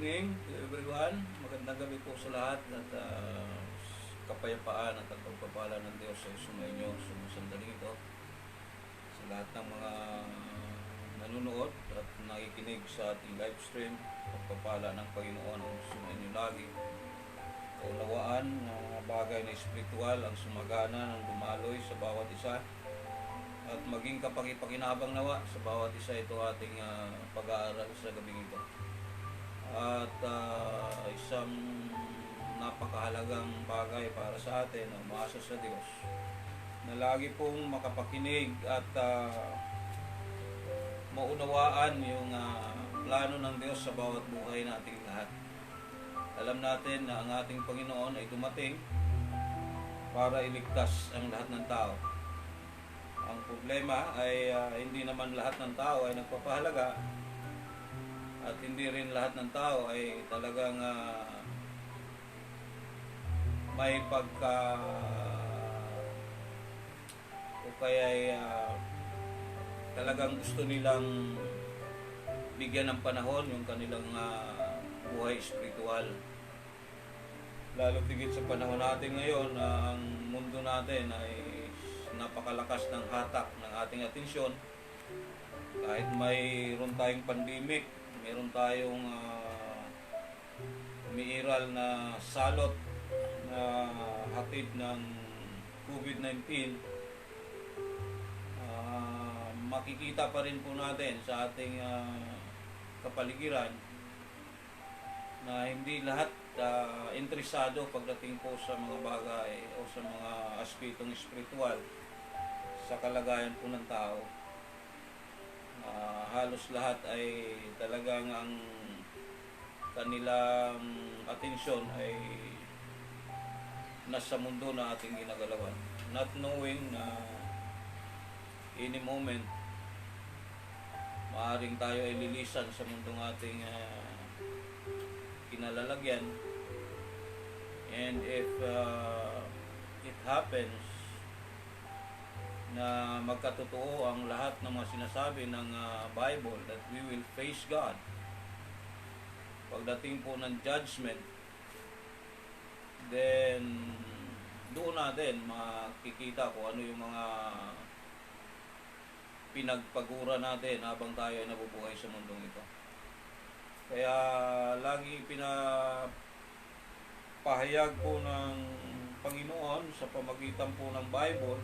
evening to everyone. Magandang gabi po sa lahat at kapayapaan at pagpapala ng Diyos ay sumainyo sumusandaling ito. Sa lahat ng mga nanonood at nakikinig sa ating live stream, pagpapala ng Panginoon ang sumainyo lagi. Kaunawaan ng mga bagay na espiritual ang sumagana ng dumaloy sa bawat isa at maging kapakipakinabang nawa sa bawat isa ito ating pag-aaral sa gabing ito. At isang napakahalagang bagay para sa atin ang umaasa sa Diyos na lagi pong makapakinig at maunawaan yung plano ng Diyos sa bawat buhay nating lahat. Alam natin na ang ating Panginoon ay dumating para iligtas ang lahat ng tao. Ang problema ay hindi naman lahat ng tao ay nagpapahalaga at hindi rin lahat ng tao ay talagang may pagka o kaya ay talagang gusto nilang bigyan ng panahon yung kanilang buhay espiritual. Lalo tigit sa panahon natin ngayon na ang mundo natin ay napakalakas ng hatak ng ating atensyon. Kahit mayroon tayong pandemic, meron tayong umiiral na salot na hatid ng COVID-19, makikita pa rin po natin sa ating kapaligiran na hindi lahat interesado pagdating po sa mga bagay o sa mga aspetong espiritual sa kalagayan po ng tao. Halos lahat ay talagang ang kanilang atensyon ay nasa mundo na ating ginagalawan, not knowing na any moment maaaring tayo ay lilisan sa mundong ating kinalalagyan. And if it happens na magkatotoo ang lahat ng mga sinasabi ng Bible that we will face God pagdating po ng judgment, then doon natin makikita kung ano yung mga pinagpagura natin habang tayo ay nabubuhay sa mundong ito. Kaya lagi pinapahayag po ng Panginoon sa pamagitan po ng Bible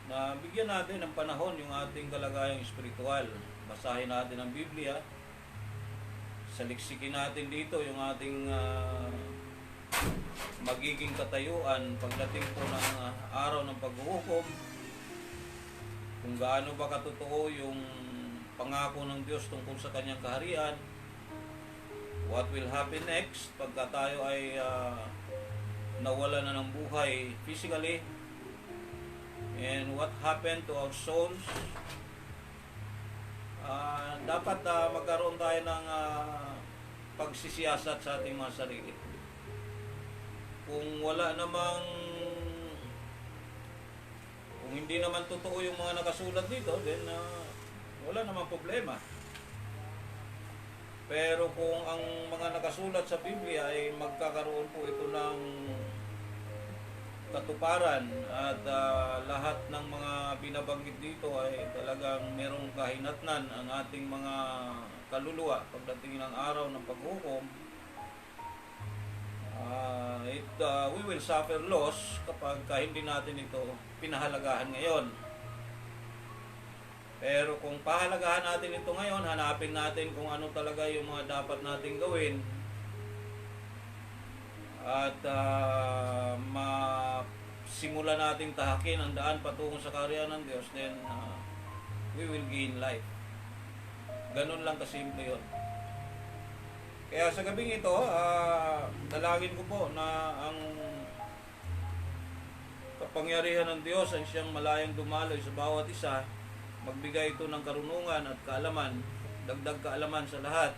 na bigyan natin ng panahon yung ating kalagayang espiritual. Basahin natin ang Biblia, saliksikin natin dito yung ating magiging katayuan pagdating po ng araw ng paghuhukom, kung gaano ba katotoo yung pangako ng Diyos tungkol sa kanyang kaharian, what will happen next pagka tayo ay nawala na ng buhay physically, and what happened to our souls. Dapat magkaroon tayo ng pagsisiyasat sa ating mga sarili. Kung hindi naman totoo yung mga nakasulat dito, then wala namang problema. Pero kung ang mga nakasulat sa Biblia ay magkakaroon po ito ng katuparan at lahat ng mga binabanggit dito ay talagang merong kahinatnan ang ating mga kaluluwa pagdating ng araw ng paghukom, we will suffer loss kapag hindi natin ito pinahalagahan ngayon. Pero kung pahalagahan natin ito ngayon, hanapin natin kung ano talaga yung mga dapat nating gawin at simulan nating tahakin ang daan patungo sa kaharian ng Diyos, then we will gain life. Ganun lang kasimple yun. Kaya sa gabing ito, dalangin ko po na ang kapangyarihan ng Diyos ang siyang malayang dumaloy sa bawat isa, magbigay ito ng karunungan at kaalaman, dagdag kaalaman sa lahat,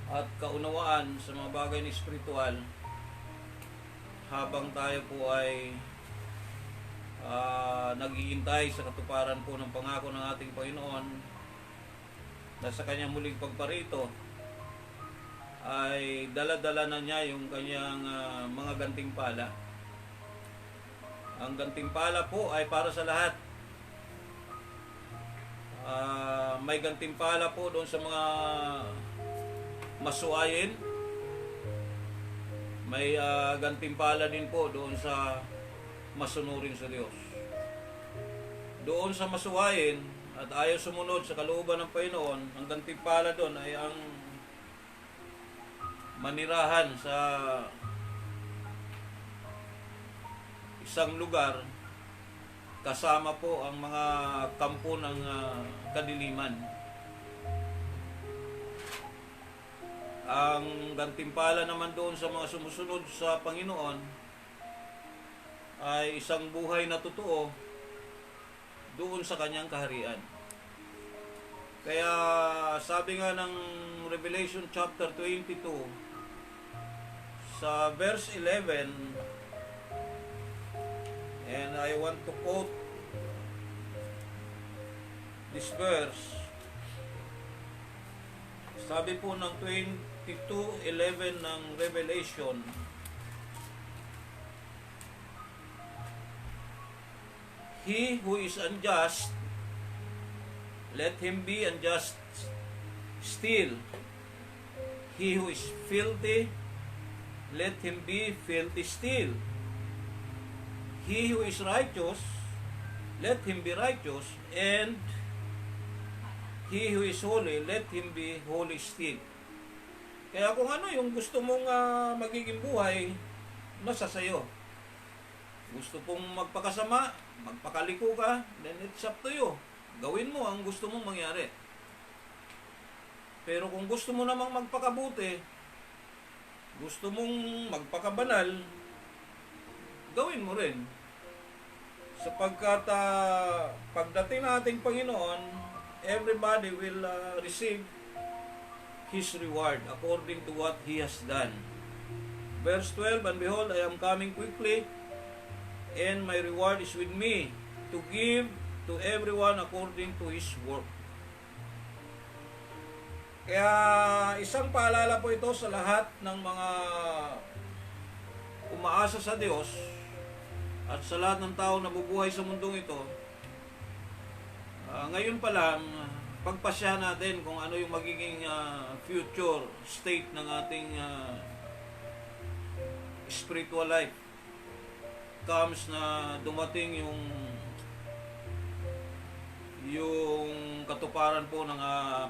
at kaunawaan sa mga bagay na espiritual habang tayo po ay naghihintay sa katuparan po ng pangako ng ating Panginoon na sa kanyang muling pagparito ay dala-dala na niya yung kanyang mga gantimpala. Ang gantimpala po ay para sa lahat. May gantimpala po doon sa mga masuayin. May gantimpala din po doon sa masunurin sa Diyos. Doon sa masuwain at ayaw sumunod sa kalooban ng Panginoon, ang gantimpala doon ay ang manirahan sa isang lugar kasama po ang mga kampo ng kadiliman. Ang gantimpala naman doon sa mga sumusunod sa Panginoon ay isang buhay na totoo doon sa kanyang kaharian. Kaya sabi nga ng Revelation chapter 22 sa verse 11, and I want to quote this verse. Sabi po ng 22:11 ng Revelation, he who is unjust, let him be unjust still. He who is filthy, let him be filthy still. He who is righteous, let him be righteous. And he who is holy, let him be holy still. Kaya kung ano yung gusto mong magiging buhay, nasa sayo. Gusto pong magpakasama, magpakaliko ka, then it's up to you. Gawin mo ang gusto mong mangyari. Pero kung gusto mo namang magpakabuti, gusto mong magpakabanal, gawin mo rin. Sapagkat pagdating ng ating Panginoon, everybody will receive His reward according to what He has done. Verse 12, and behold, I am coming quickly, and my reward is with me, to give to everyone according to his work. Kaya isang paalala po ito sa lahat ng mga umaasa sa Diyos at sa lahat ng tao na bubuhay sa mundong ito. Ngayon pa lang, pagpasya natin kung ano yung magiging future state ng ating spiritual life. Comes na dumating yung katuparan po ng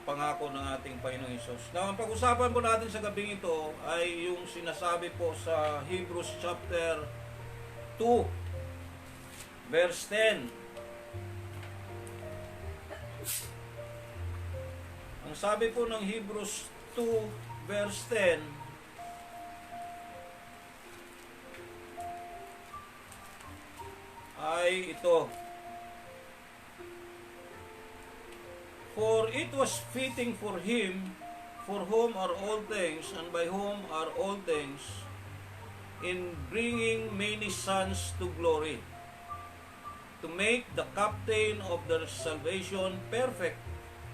pangako ng ating Panginoong Hesus. Now, ang pag-usapan po natin sa gabing ito ay yung sinasabi po sa Hebrews chapter 2 verse 10. Ang sabi po ng Hebrews 2 verse 10, ay ito: for it was fitting for him, for whom are all things, and by whom are all things, in bringing many sons to glory, to make the captain of their salvation perfect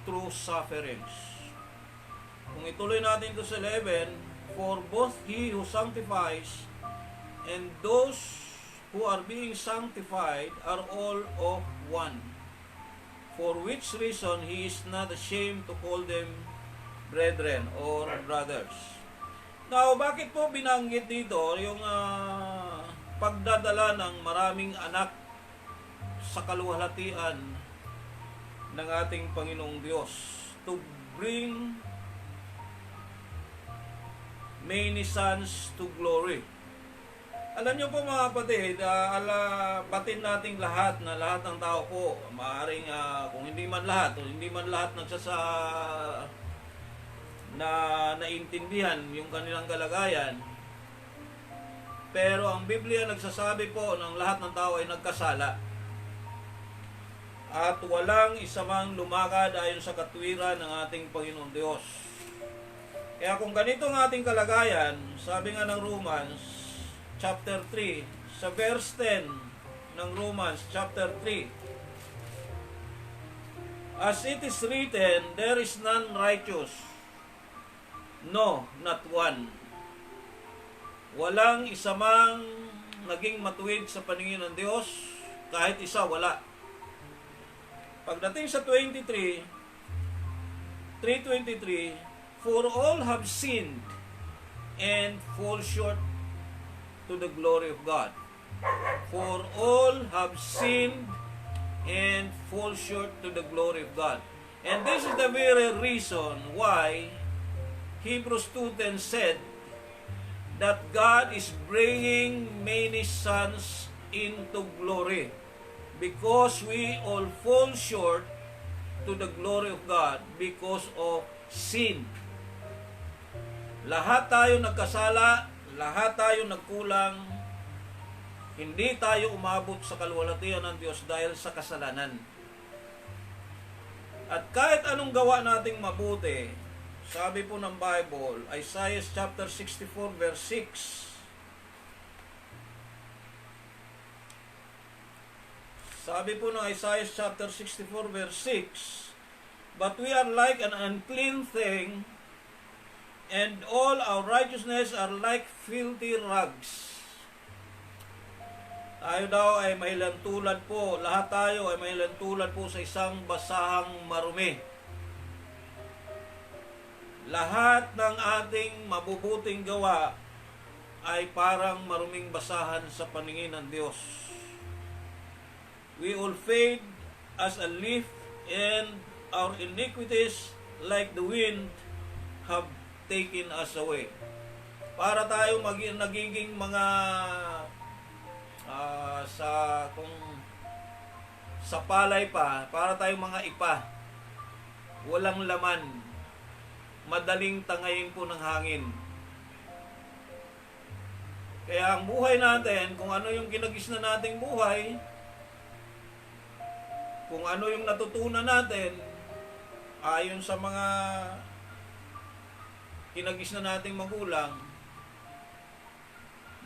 through sufferings. Kung ituloy natin ito sa 11, for both he who sanctifies and those who are being sanctified are all of one. For which reason he is not ashamed to call them brethren or brothers. Now, bakit po binanggit dito yung pagdadala ng maraming anak sa kaluwalhatian ng ating Panginoong Diyos, to bring many sons to glory? Alam niyo po mga kapatid, batin nating lahat na lahat ng tao po, maaaring kung hindi man lahat na naintindihan yung kanilang kalagayan. Pero ang Biblia nagsasabi po ng lahat ng tao ay nagkasala. At walang isa mang lumakad ayon sa katwiran ng ating Panginoong Diyos. Kaya kung ganito ang ating kalagayan, sabi nga ng Romans chapter 3, sa verse 10 ng Romans chapter 3, as it is written, there is none righteous, No, not one. Walang isa mang naging matuwid sa paningin ng Diyos, kahit isa, wala. Pagdating sa 3:23, for all have sinned and fall short to the glory of God. For all have sinned and fall short to the glory of God. And this is the very reason why Hebrews 2:10 said that God is bringing many sons into glory because we all fall short to the glory of God because of sin. Lahat tayo nagkasala, lahat tayo nagkulang, hindi tayo umabot sa kaluwalhatian ng Diyos dahil sa kasalanan. At kahit anong gawa nating mabuti, sabi po ng Bible, Isaiah chapter 64 verse 6. Sabi po ng Isaiah chapter 64 verse 6, but we are like an unclean thing, and all our righteousness are like filthy rags. Tayo daw ay mahilantulad po, lahat tayo ay mahilantulad po sa isang basahang marumi. Lahat ng ating mabubuting gawa ay parang maruming basahan sa paningin ng Diyos. We all fade as a leaf, and our iniquities like the wind have taken us away. Para tayo nagiging mga sa palay pa, para tayong mga ipa, walang laman, madaling tangayin po ng hangin. Kaya ang buhay natin, kung ano yung kinagis na nating buhay, kung ano yung natutunan natin, ayon sa mga kinagis na nating magulang,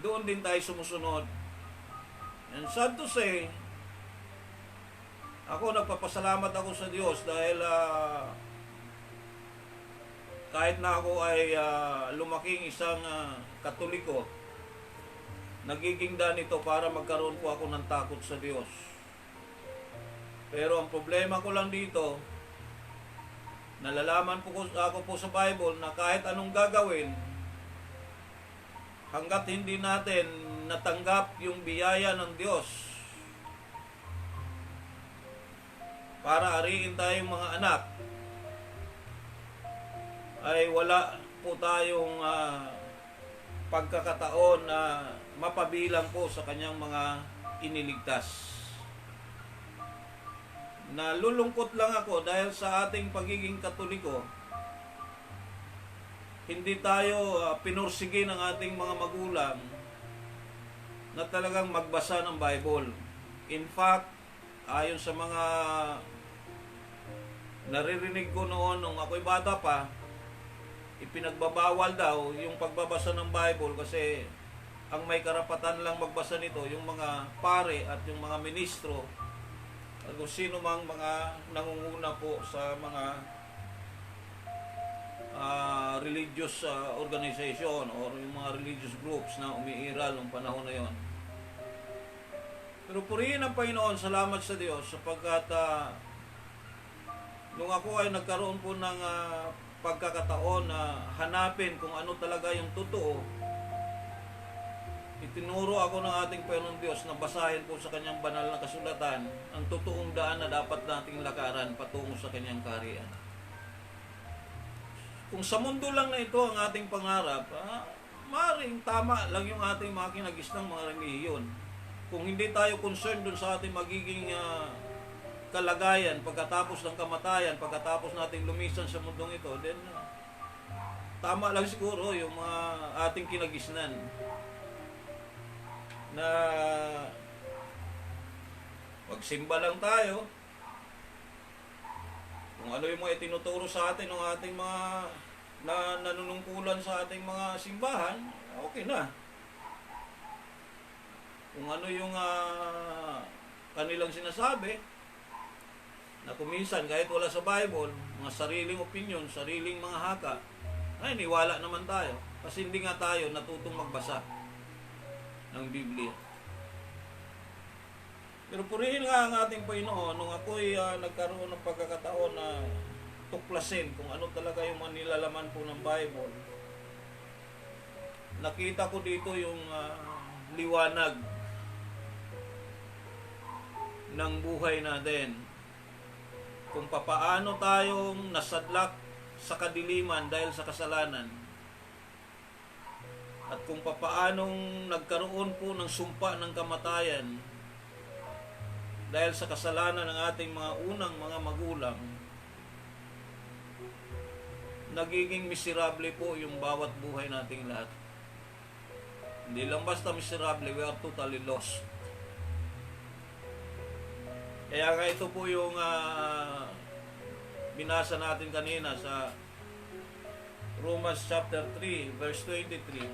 doon din tayo sumusunod. And sad to say, ako nagpapasalamat ako sa Diyos dahil kahit na ako ay lumaking isang Katoliko, nagiging daan ito para magkaroon po ako ng takot sa Diyos. Pero ang problema ko lang dito, nalalaman po ako po sa Bible na kahit anong gagawin, hanggat hindi natin natanggap yung biyaya ng Diyos para ariin tayong mga anak, ay wala po tayong pagkakataon na mapabilang po sa kanyang mga iniligtas. Nalulungkot lang ako dahil sa ating pagiging Katoliko, hindi tayo pinursige ng ating mga magulang na talagang magbasa ng Bible. In fact, ayon sa mga naririnig ko noon nung ako'y bata pa, ipinagbabawal daw yung pagbabasa ng Bible kasi ang may karapatan lang magbasa nito yung mga pare at yung mga ministro at kung sino mang mga nangunguna po sa mga religious organization or yung mga religious groups na umiiral ng panahon na yon. Pero purihin ang Panginoon, salamat sa Diyos sapagkat nung ako ay nagkaroon po ng pagkakataon na hanapin kung ano talaga yung totoo, itinuro ako ng ating Panginoon Diyos na basahin po sa kanyang banal na kasulatan ang totoong daan na dapat nating lakaran patungo sa kanyang kaharian. Kung sa mundo lang na ito ang ating pangarap, maaaring tama lang yung ating mga kinagisnang mga relihiyon. Kung hindi tayo concerned dun sa ating magiging kalagayan pagkatapos ng kamatayan, pagkatapos nating lumisan sa mundong ito, then tama lang siguro yung mga ating kinagisnan na magsimba lang tayo. Kung ano yung mga itinuturo sa atin ng ating mga nanunungkulan sa ating mga simbahan, okay na. Kung ano yung kanilang sinasabi, na kuminsan kahit wala sa Bible, mga sariling opinion, sariling mga haka, Ay, niwala naman tayo. Kasi hindi nga tayo natutong magbasa ng Biblia. Pero purihin nga ang ating Panginoon nung ako'y nagkaroon ng pagkakataon na tuklasin kung ano talaga yung mga nilalaman po ng Bible. Nakita ko dito yung liwanag ng buhay natin. Kung papaano tayong nasadlak sa kadiliman dahil sa kasalanan. At kung papaanong nagkaroon po ng sumpa ng kamatayan dahil sa kasalanan ng ating mga unang mga magulang, nagiging miserable po yung bawat buhay nating lahat. Hindi lang basta miserable, we are totally lost. Kaya nga ito po yung binasa natin kanina sa Romans chapter 3, verse 23.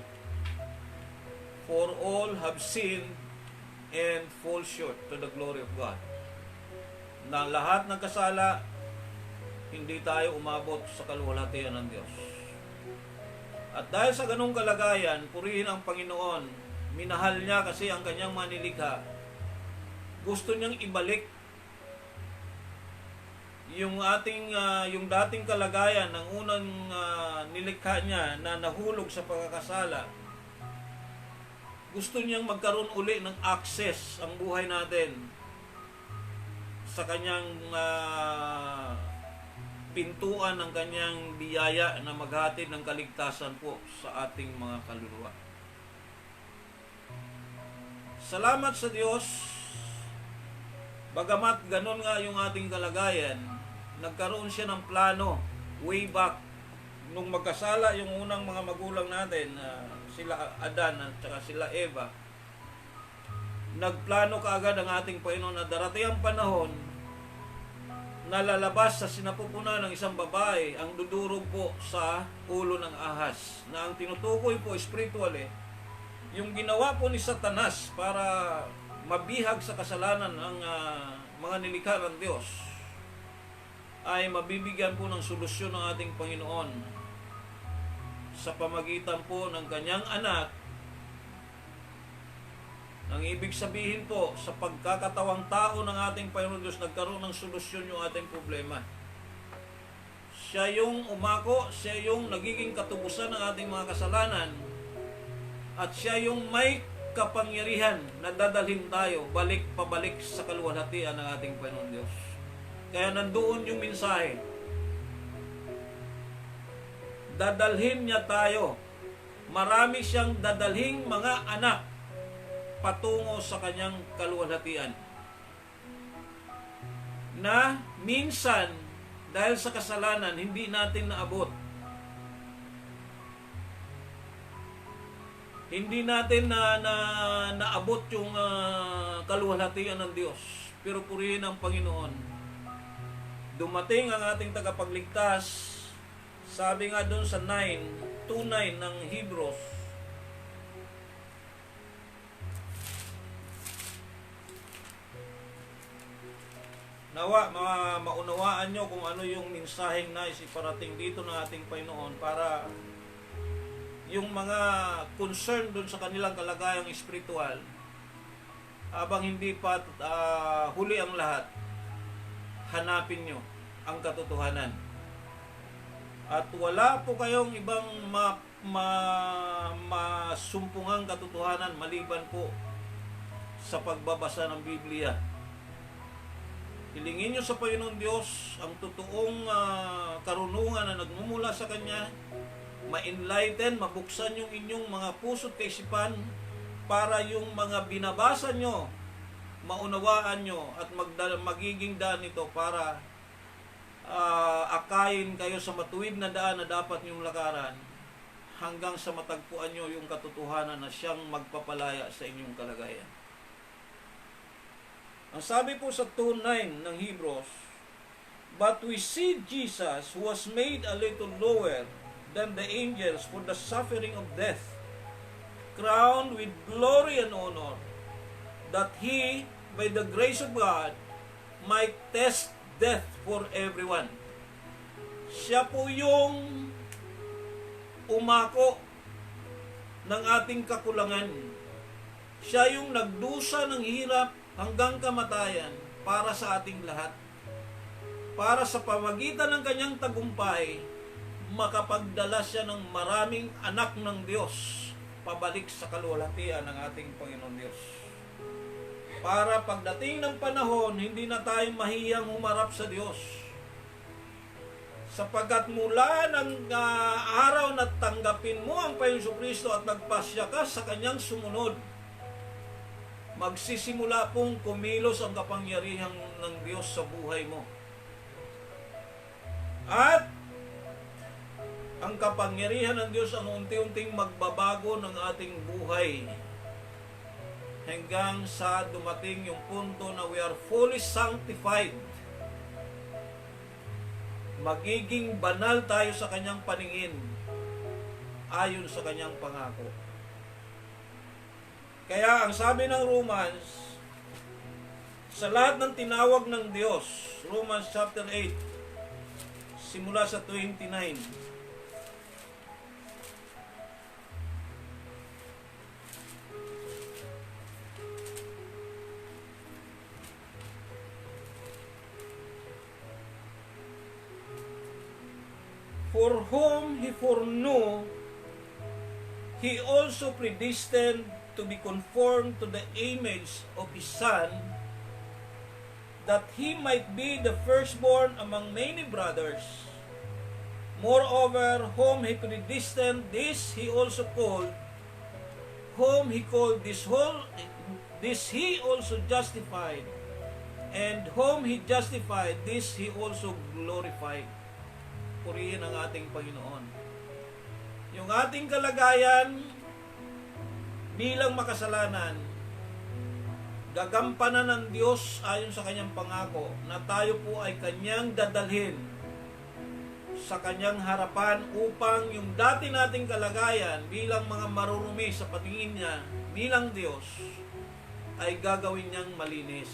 For all have sinned and fall short to the glory of God. Na lahat ng kasala, hindi tayo umabot sa kaluwalhatian ng Diyos. At dahil sa ganung kalagayan, purihin ang Panginoon. Minahal niya kasi ang kanyang manilikha. Gusto niyang ibalik yung yung dating kalagayan ng unang nilikha niya na nahulog sa pagkakasala. Gusto niyang magkaroon uli ng access ang buhay natin sa kanyang pintuan ng kanyang biyaya na maghatid ng kaligtasan po sa ating mga kaluluwa. Salamat sa Diyos. Bagamat ganon nga yung ating kalagayan, nagkaroon siya ng plano way back nung magkasala yung unang mga magulang natin, sila Adan at saka sila Eva. Nagplano kaagad ang ating Panginoon na darating ang panahon na lalabas sa sinapupunan ng isang babae ang dudurog po sa ulo ng ahas, na ang tinutukoy po spiritually yung ginawa po ni Satanas para mabihag sa kasalanan ang mga nilikha ng Diyos ay mabibigyan po ng solusyon ng ating Panginoon sa pamagitan po ng kanyang anak. Ang ibig sabihin po, sa pagkakatawang tao ng ating Panginoon Diyos, nagkaroon ng solusyon yung ating problema. Siya yung umako, siya yung nagiging katubusan ng ating mga kasalanan, at siya yung may kapangyarihan na dadalhin tayo pabalik sa kaluwalhatian ng ating Panginoon Diyos. Kaya nandoon yung mensahe. Dadalhin niya tayo. Marami siyang dadalhing mga anak patungo sa kanyang kaluwalhatian. Na minsan, dahil sa kasalanan, hindi natin naabot. Hindi natin naabot yung kaluwalhatian ng Diyos. Pero purihin ang Panginoon. Dumating ang ating tagapagligtas. Sabi nga doon sa 2:9 ng Hebrews, nawa maunawaan nyo kung ano yung mensaheng nais iparating dito ng ating Panginoon para yung mga concern doon sa kanilang kalagayang espiritual, habang hindi pa huli ang lahat, hanapin nyo ang katotohanan. At wala po kayong ibang masumpungang katotohanan maliban po sa pagbabasa ng Biblia. Hilingin nyo sa Panginoon Diyos ang totoong karunungan na nagmumula sa Kanya, ma-enlighten, mabuksan yung inyong mga puso't kaisipan para yung mga binabasa nyo, maunawaan nyo at magiging daan ito para akayin kayo sa matuwid na daan na dapat niyong lakaran hanggang sa matagpuan nyo yung katotohanan na siyang magpapalaya sa inyong kalagayan. Ang sabi po sa 2:9 ng Hebrews, but we see Jesus was made a little lower than the angels for the suffering of death, crowned with glory and honor, that He, by the grace of God, might test death for everyone. Siya po yung umako ng ating kakulangan. Siya yung nagdusa ng hirap hanggang kamatayan para sa ating lahat. Para sa pamagitan ng kanyang tagumpay, makapagdala siya ng maraming anak ng Diyos pabalik sa kaluwalhatian ng ating Panginoon Diyos. Para pagdating ng panahon, hindi na tayo mahiyang humarap sa Diyos. Sapagkat mula ng araw na tanggapin mo ang Panginoong Kristo at nagpasya ka sa kanyang sumunod, magsisimula pong kumilos ang kapangyarihan ng Diyos sa buhay mo. At ang kapangyarihan ng Diyos ang unti-unting magbabago ng ating buhay hanggang sa dumating yung punto na we are fully sanctified. Magiging banal tayo sa kanyang paningin ayon sa kanyang pangako. Kaya ang sabi ng Romans, sa lahat ng tinawag ng Diyos, Romans chapter 8, simula sa 29, for whom He foreknew, He also predestined to be conformed to the image of His Son, that He might be the firstborn among many brothers. Moreover, whom He predestined, this He also called. Whom He called, this He also justified. And whom He justified, this He also glorified. Purihin ang ating Panginoon. Yung ating kalagayan bilang makasalanan, gagampanan ng Diyos ayon sa kanyang pangako na tayo po ay kanyang dadalhin sa kanyang harapan upang yung dati nating kalagayan bilang mga marurumi sa patingin niya bilang Diyos ay gagawin niyang malinis.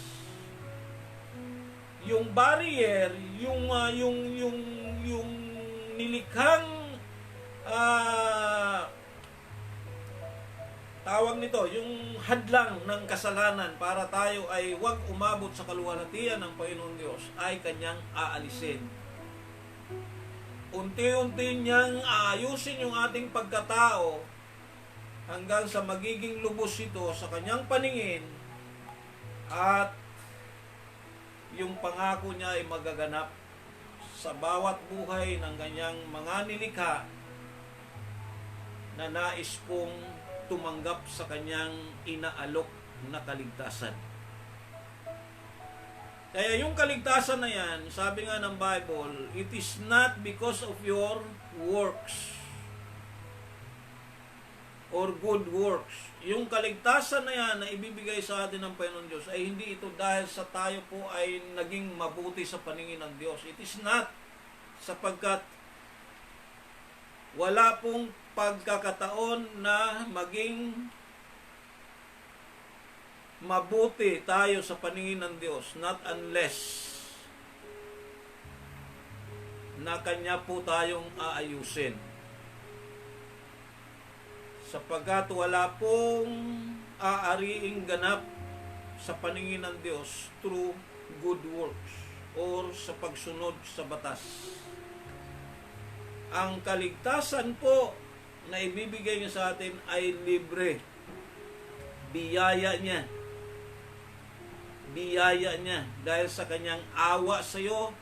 Yung barrier, yung nilikhang tawag nito, yung hadlang ng kasalanan para tayo ay huwag umabot sa kaluwalhatian ng Panginoon Diyos ay kanyang aalisin. Unti-unti niyang aayusin yung ating pagkatao hanggang sa magiging lubos ito sa kanyang paningin at yung pangako niya ay magaganap sa bawat buhay ng kanyang mga nilikha na nais pong tumanggap sa kanyang inaalok na kaligtasan. Kaya yung kaligtasan na yan, sabi nga ng Bible, it is not because of your works or good works. Yung kaligtasan na yan na ibibigay sa atin ng Panginoon Diyos ay hindi ito dahil sa tayo po ay naging mabuti sa paningin ng Diyos. It is not, sapagkat wala pong pagkakataon na maging mabuti tayo sa paningin ng Diyos, not unless na Kanya po tayong aayusin. Sapagkat wala pong aariing ganap sa paningin ng Diyos through good works or sa pagsunod sa batas. Ang kaligtasan po na ibibigay niya sa atin ay libre. Biyaya niya. Biyaya niya dahil sa kanyang awa sa iyo,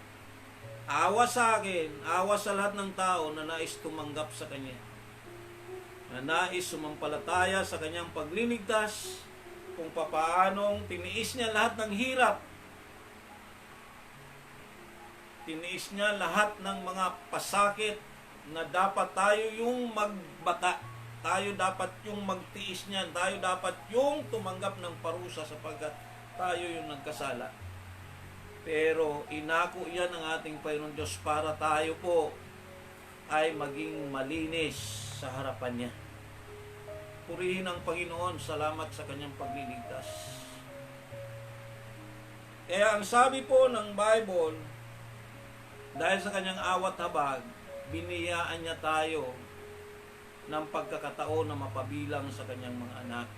awa sa akin, awa sa lahat ng tao na nais tumanggap sa kanya. Na nais sumampalataya sa kanyang pagliligtas, kung papaanong tiniis niya lahat ng hirap. Tiniis niya lahat ng mga pasakit na dapat tayo yung magbata. Tayo dapat yung magtiis niyan. Tayo dapat yung tumanggap ng parusa sapagkat tayo yung nagkasala. Pero inako yan ng ating Panginoon Diyos para tayo po ay maging malinis sa harapan niya. Purihin ang Panginoon, salamat sa kanyang pagliligtas. Kaya ang sabi po ng Bible, dahil sa kanyang awat habag, biniyaan niya tayo ng pagkakataon na mapabilang sa kanyang mga anak.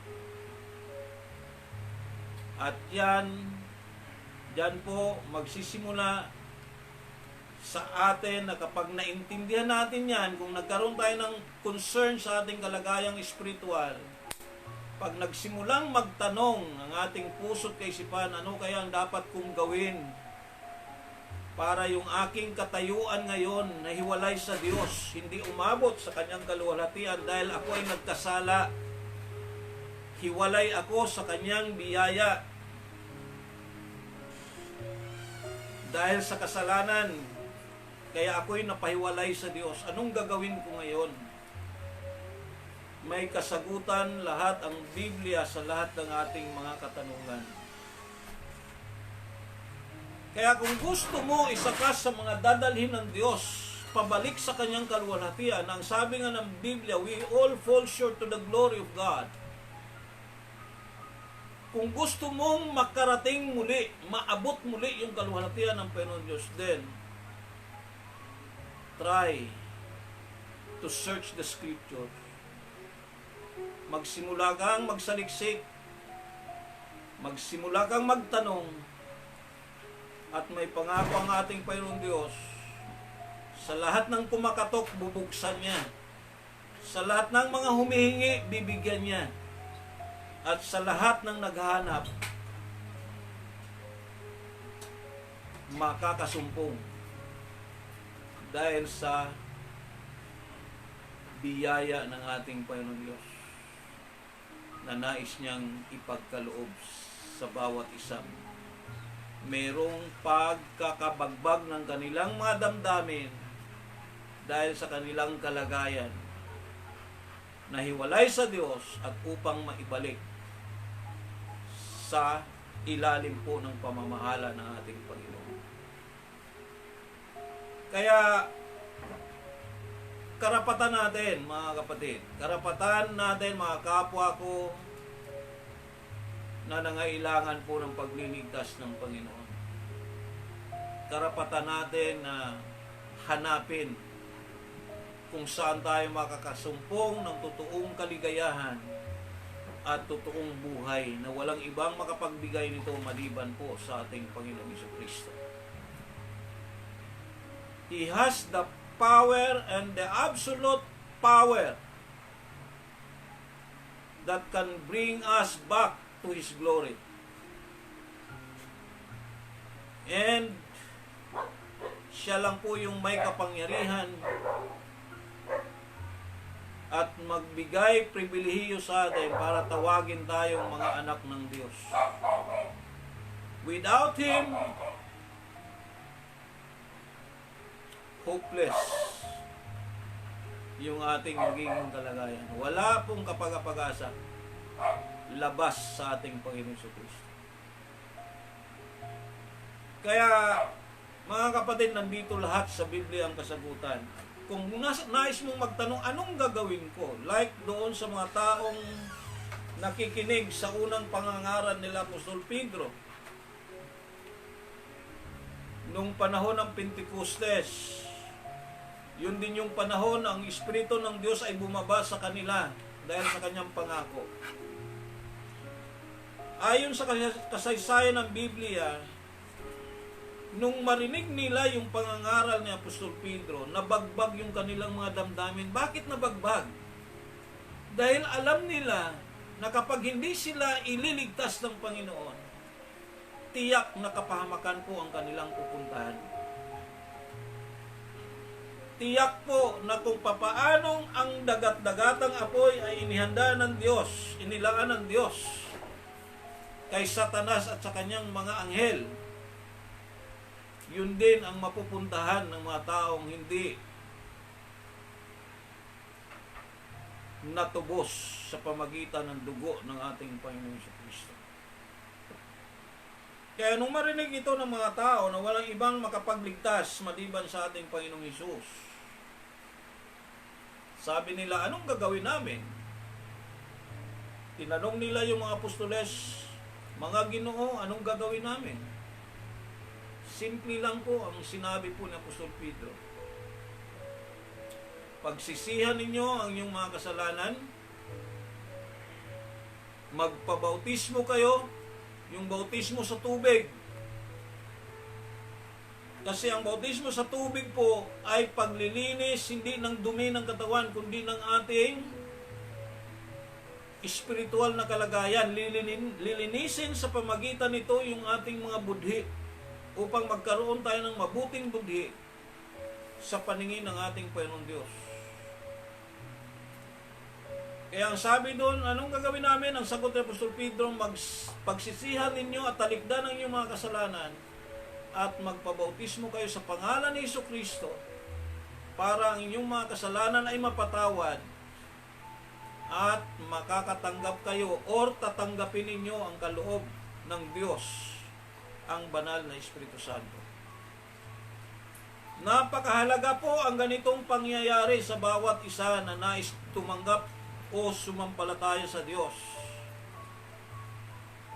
At diyan po magsisimula sa atin na kapag naintindihan natin yan, kung nagkaroon tayo ng concern sa ating kalagayang espiritual, pag nagsimulang magtanong ang ating puso't kaisipan, ano kaya ang dapat kong gawin para yung aking katayuan ngayon na hiwalay sa Diyos, hindi umabot sa kanyang kaluwalhatian dahil ako ay nagkasala, hiwalay ako sa kanyang biyaya. Dahil sa kasalanan, kaya ako'y napahiwalay sa Diyos. Anong gagawin ko ngayon? May kasagutan lahat ang Biblia sa lahat ng ating mga katanungan. Kaya kung gusto mo isakas sa mga dadalhin ng Diyos, pabalik sa kanyang kaluwalhatian, ang sabi nga ng Biblia, we all fall short to the glory of God. Kung gusto mong makarating muli, maabot muli yung kaluwalhatian ng Panginoon Diyos, then try to search the Scripture. Magsimula kang magsaliksik, magsimula kang magtanong, at may pangako ang ating Panginoon Diyos, sa lahat ng kumakatok, bubuksan niya. Sa lahat ng mga humihingi, bibigyan niya. At sa lahat ng naghahanap, makakasumpong dahil sa biyaya ng ating Panginoon Diyos na nais niyang ipagkaloob sa bawat isa. Merong pagkakabagbag ng kanilang mga damdamin dahil sa kanilang kalagayan na hiwalay sa Diyos at upang maibalik sa ilalim po ng pamamahala ng ating Panginoon. Kaya karapatan natin, mga kapatid, karapatan natin, mga kapwa ko, na nangailangan po ng pagliligtas ng Panginoon. Karapatan natin na hanapin kung saan tayo makakasumpong ng totoong kaligayahan at totoong buhay na walang ibang makapagbigay nito maliban po sa ating Panginoong Jesucristo. He has the power and the absolute power that can bring us back to His glory. And siya lang po yung may kapangyarihan at magbigay pribilehiyo sa atin para tawagin tayong mga anak ng Diyos. Without Him, hopeless yung ating magiging kalagayan. Wala pong kapag-asa labas sa ating Panginoon Jesucristo. Kaya, mga kapatid, nandito lahat sa Biblia ang kasagutan. Kung nais mong magtanong, anong gagawin ko? Like doon sa mga taong nakikinig sa unang pangangaral nila Apostol Pedro. Nung panahon ng Pentecostes, yun din yung panahon ang Espiritu ng Diyos ay bumaba sa kanila dahil sa kanyang pangako. Ayon sa kasaysayan ng Biblia, nung marinig nila yung pangangaral ni Apostol Pedro, nabagbag yung kanilang mga damdamin. Bakit nabagbag? Dahil alam nila na kapag hindi sila ililigtas ng Panginoon, tiyak na kapahamakan po ang kanilang pupuntahan. Tiyak po na kung papaanong ang dagat-dagatang apoy ay inihanda ng Diyos, inilaan ng Diyos kay Satanas at sa kanyang mga anghel, yun din ang mapupuntahan ng mga taong hindi natubos sa pamagitan ng dugo ng ating Panginoon Jesucristo. Kaya nung marinig ito ng mga tao na walang ibang makapagligtas maliban sa ating Panginoong Hesus, sabi nila, anong gagawin namin? Tinanong nila yung mga apostoles, mga Ginoo, anong gagawin namin? Simple lang po ang sinabi po ni Apostol Pedro. pagsisihan ninyo ang inyong mga kasalanan, magpabautismo kayo, yung bautismo sa tubig. Kasi ang bautismo sa tubig po ay paglilinis hindi ng dumi ng katawan, kundi ng ating espiritual na kalagayan. Lilinisin sa pamagitan nito yung ating mga budhi upang magkaroon tayo ng mabuting budhi sa paningin ng ating Panginoon Diyos. Kaya ang sabi doon, anong gagawin namin? Ang sagot ni Apostol Pedro, pagsisihan ninyo at talikdan ang inyong mga kasalanan at magpabautismo kayo sa pangalan ni Jesucristo para ang inyong mga kasalanan ay mapatawad at makakatanggap kayo or tatanggapin ninyo ang kaloob ng Diyos, ang banal na Espiritu Santo. Napakahalaga po ang ganitong pangyayari sa bawat isa na nais tumanggap o sumampalataya sa Diyos.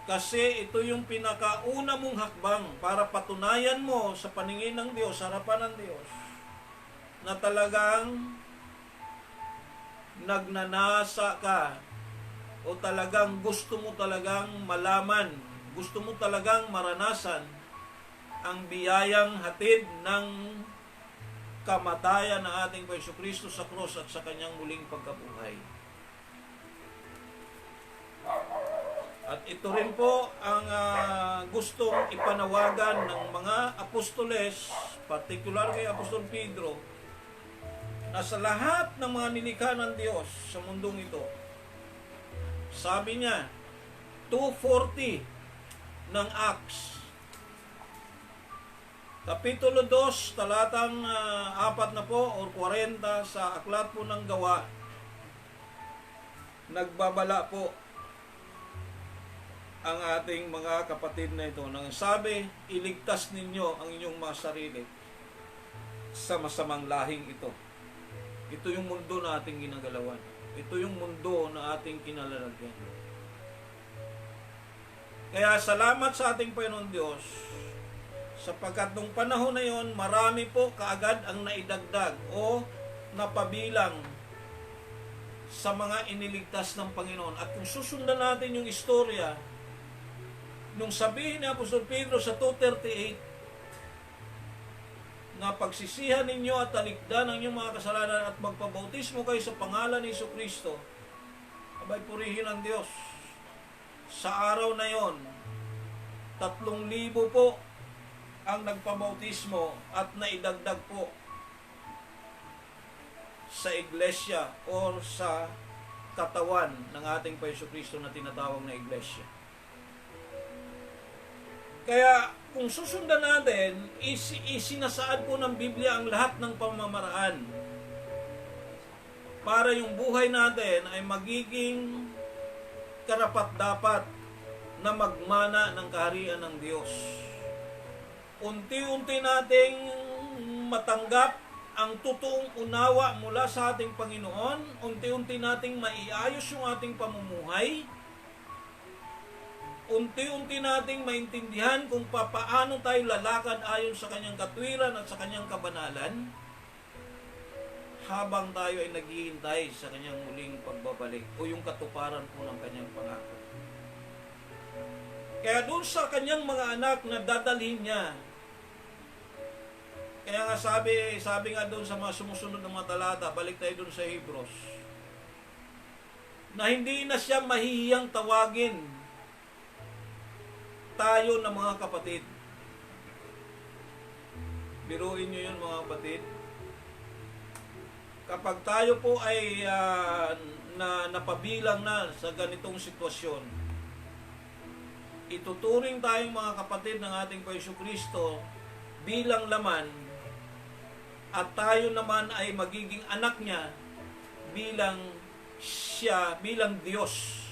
Kasi ito yung pinakauna mong hakbang para patunayan mo sa paningin ng Diyos, sa harapan ng Diyos, na talagang nagnanasa ka o talagang gusto mo talagang malaman, gusto mo talagang maranasan ang biyayang hatid ng kamatayan ng ating Jesucristo sa krus at sa kanyang muling pagkabuhay. At ito rin po ang gustong ipanawagan ng mga apostoles, partikular kay Apostol Pedro, na sa lahat ng mga nilikha ng Diyos sa mundong ito. Sabi niya, 2:40 ng Acts, Kapitulo 2, talatang 4 na po, or 40 sa aklat po ng Gawa, nagbabala po ang ating mga kapatid na ito. Nang sabi, iligtas ninyo ang inyong mga sarili sa masamang lahing ito. Ito yung mundo na ating ginagalawan. Ito yung mundo na ating kinalalagyan. Kaya salamat sa ating Panginoon Diyos, sapagkat nung panahon na yon, marami po kaagad ang naidagdag o napabilang sa mga iniligtas ng Panginoon. At kung susundan natin yung istorya, nung sabihin ni Apostol Pedro sa 2:38, na pagsisihan ninyo at talikdan ang inyong mga kasalanan at magpabautismo kayo sa pangalan ni Jesucristo, abay purihin ang Diyos. Sa araw na yon, 3,000 po ang nagpabautismo at naidagdag po sa iglesia o sa katawan ng ating Jesucristo na tinatawag na iglesia. Kaya kung susundan natin, isinasaad po ng Biblia ang lahat ng pamamaraan para yung buhay natin ay magiging karapat-dapat na magmana ng kaharian ng Diyos. Unti-unti nating matanggap ang totoong unawa mula sa ating Panginoon, unti-unti nating maiayos yung ating pamumuhay, unti-unti nating maintindihan kung paano tayo lalakad ayon sa kanyang katwiran at sa kanyang kabanalan habang tayo ay naghihintay sa kanyang muling pagbabalik o yung katuparan po ng kanyang pangako. Kaya doon sa kanyang mga anak na dadalhin niya, kaya nga sabi nga doon sa mga sumusunod ng mga talata, balik tayo doon sa Hebrews, na hindi na siya mahihiyang tawagin tayo na mga kapatid. Biruin nyo yun mga kapatid. Kapag tayo po ay napabilang na sa ganitong sitwasyon, ituturing tayong mga kapatid ng ating Jesucristo bilang laman, at tayo naman ay magiging anak niya bilang Diyos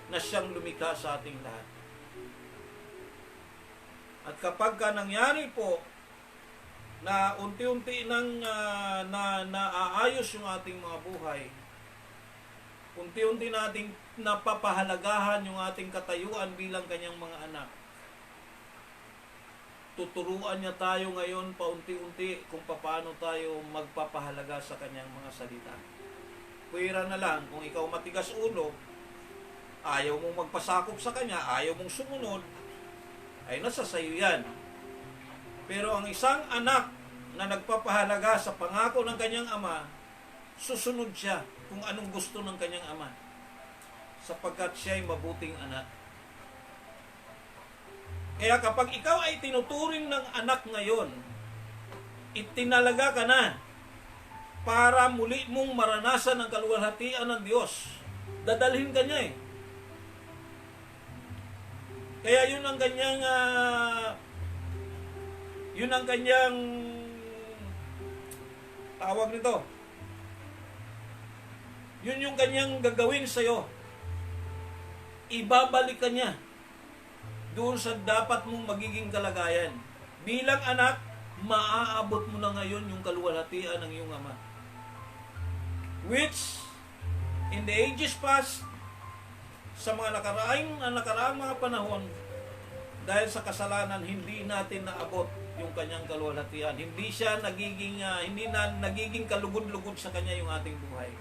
na siyang lumikha sa ating lahat. At kapag nangyari po na unti-unti nang naaayos yung ating mga buhay, unti-unti nating napapahalagahan yung ating katayuan bilang kanyang mga anak, tuturuan niya tayo ngayon paunti-unti kung paano tayo magpapahalaga sa kanyang mga salita. Pwera na lang, kung ikaw matigas ulo, ayaw mong magpasakop sa kanya, ayaw mong sumunod, ay nasa sayo yan. Pero ang isang anak na nagpapahalaga sa pangako ng kanyang ama, susunod siya kung anong gusto ng kanyang ama, sapagkat siya ay mabuting anak. Kaya kapag ikaw ay tinuturing ng anak ngayon, itinalaga ka na para muli mong maranasan ang kaluwalhatian ng Diyos. Dadalhin ka niya eh. Kaya yun ang kanyang tawag nito. Yun yung kanyang gagawin sa'yo. Ibabalik ka niya doon sa dapat mong magiging kalagayan. Bilang anak, maaabot mo na ngayon yung kaluwalhatian ng iyong ama. Which, in the ages past, sa mga nakaraang mga panahon, dahil sa kasalanan, hindi natin naabot yung kanyang kaluwalhatian. Hindi na nagiging kalugod-lugod sa kanya yung ating buhay.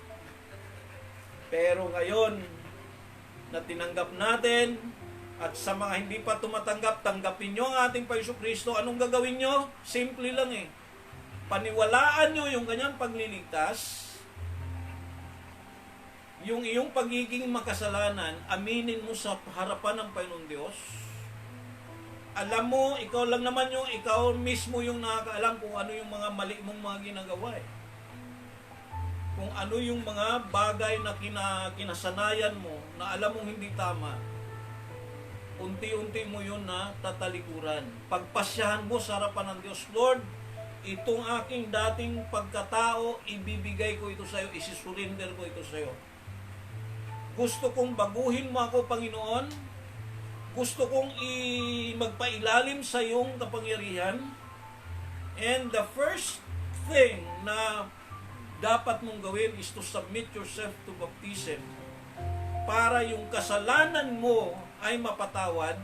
Pero ngayon, na tinanggap natin, at sa mga hindi pa tumatanggap, tanggapin nyo ang ating Panginoong Kristo. Anong gagawin nyo? Simple lang eh. Paniwalaan nyo yung kanyang pagliligtas, yung iyong pagiging makasalanan, aminin mo sa harapan ng Panginoong Diyos. Alam mo, ikaw lang naman ikaw mismo yung nakakaalam kung ano yung mga mali mong mga ginagawa eh. Kung ano yung mga bagay na kinasanayan mo, na alam mong hindi tama, unti-unti mo yun na tatalikuran. Pagpasyahan mo sa harapan ng Diyos, Lord, itong aking dating pagkatao, ibibigay ko ito sa iyo, isisurrender ko ito sa iyo. Gusto kong baguhin mo ako, Panginoon. Gusto kong magpailalim sa iyong kapangyarihan. And the first thing na dapat mong gawin is to submit yourself to baptism para yung kasalanan mo ay mapatawad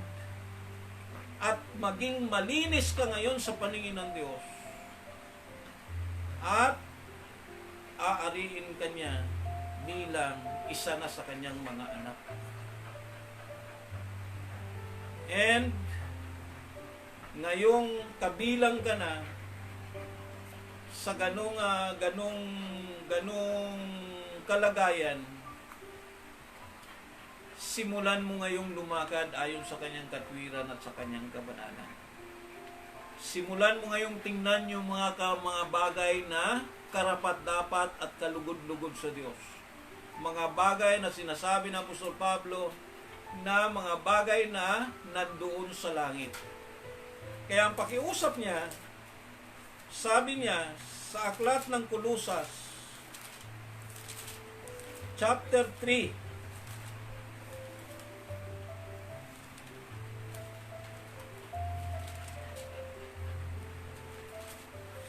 at maging malinis ka ngayon sa paningin ng Diyos at aariin ka niya bilang isa na sa kanyang mga anak. And ngayong kabilang ka na sa ganong kalagayan, simulan mo ngayong lumakad ayon sa kanyang katwiran at sa kanyang kabanalan. Simulan mo ngayong tingnan yung mga bagay na karapat-dapat at kalugod-lugod sa Diyos. Mga bagay na sinasabi ng Apostol Pablo na mga bagay na nandoon sa langit. Kaya ang pakiusap niya, sabi niya sa aklat ng Kolosas, chapter 3,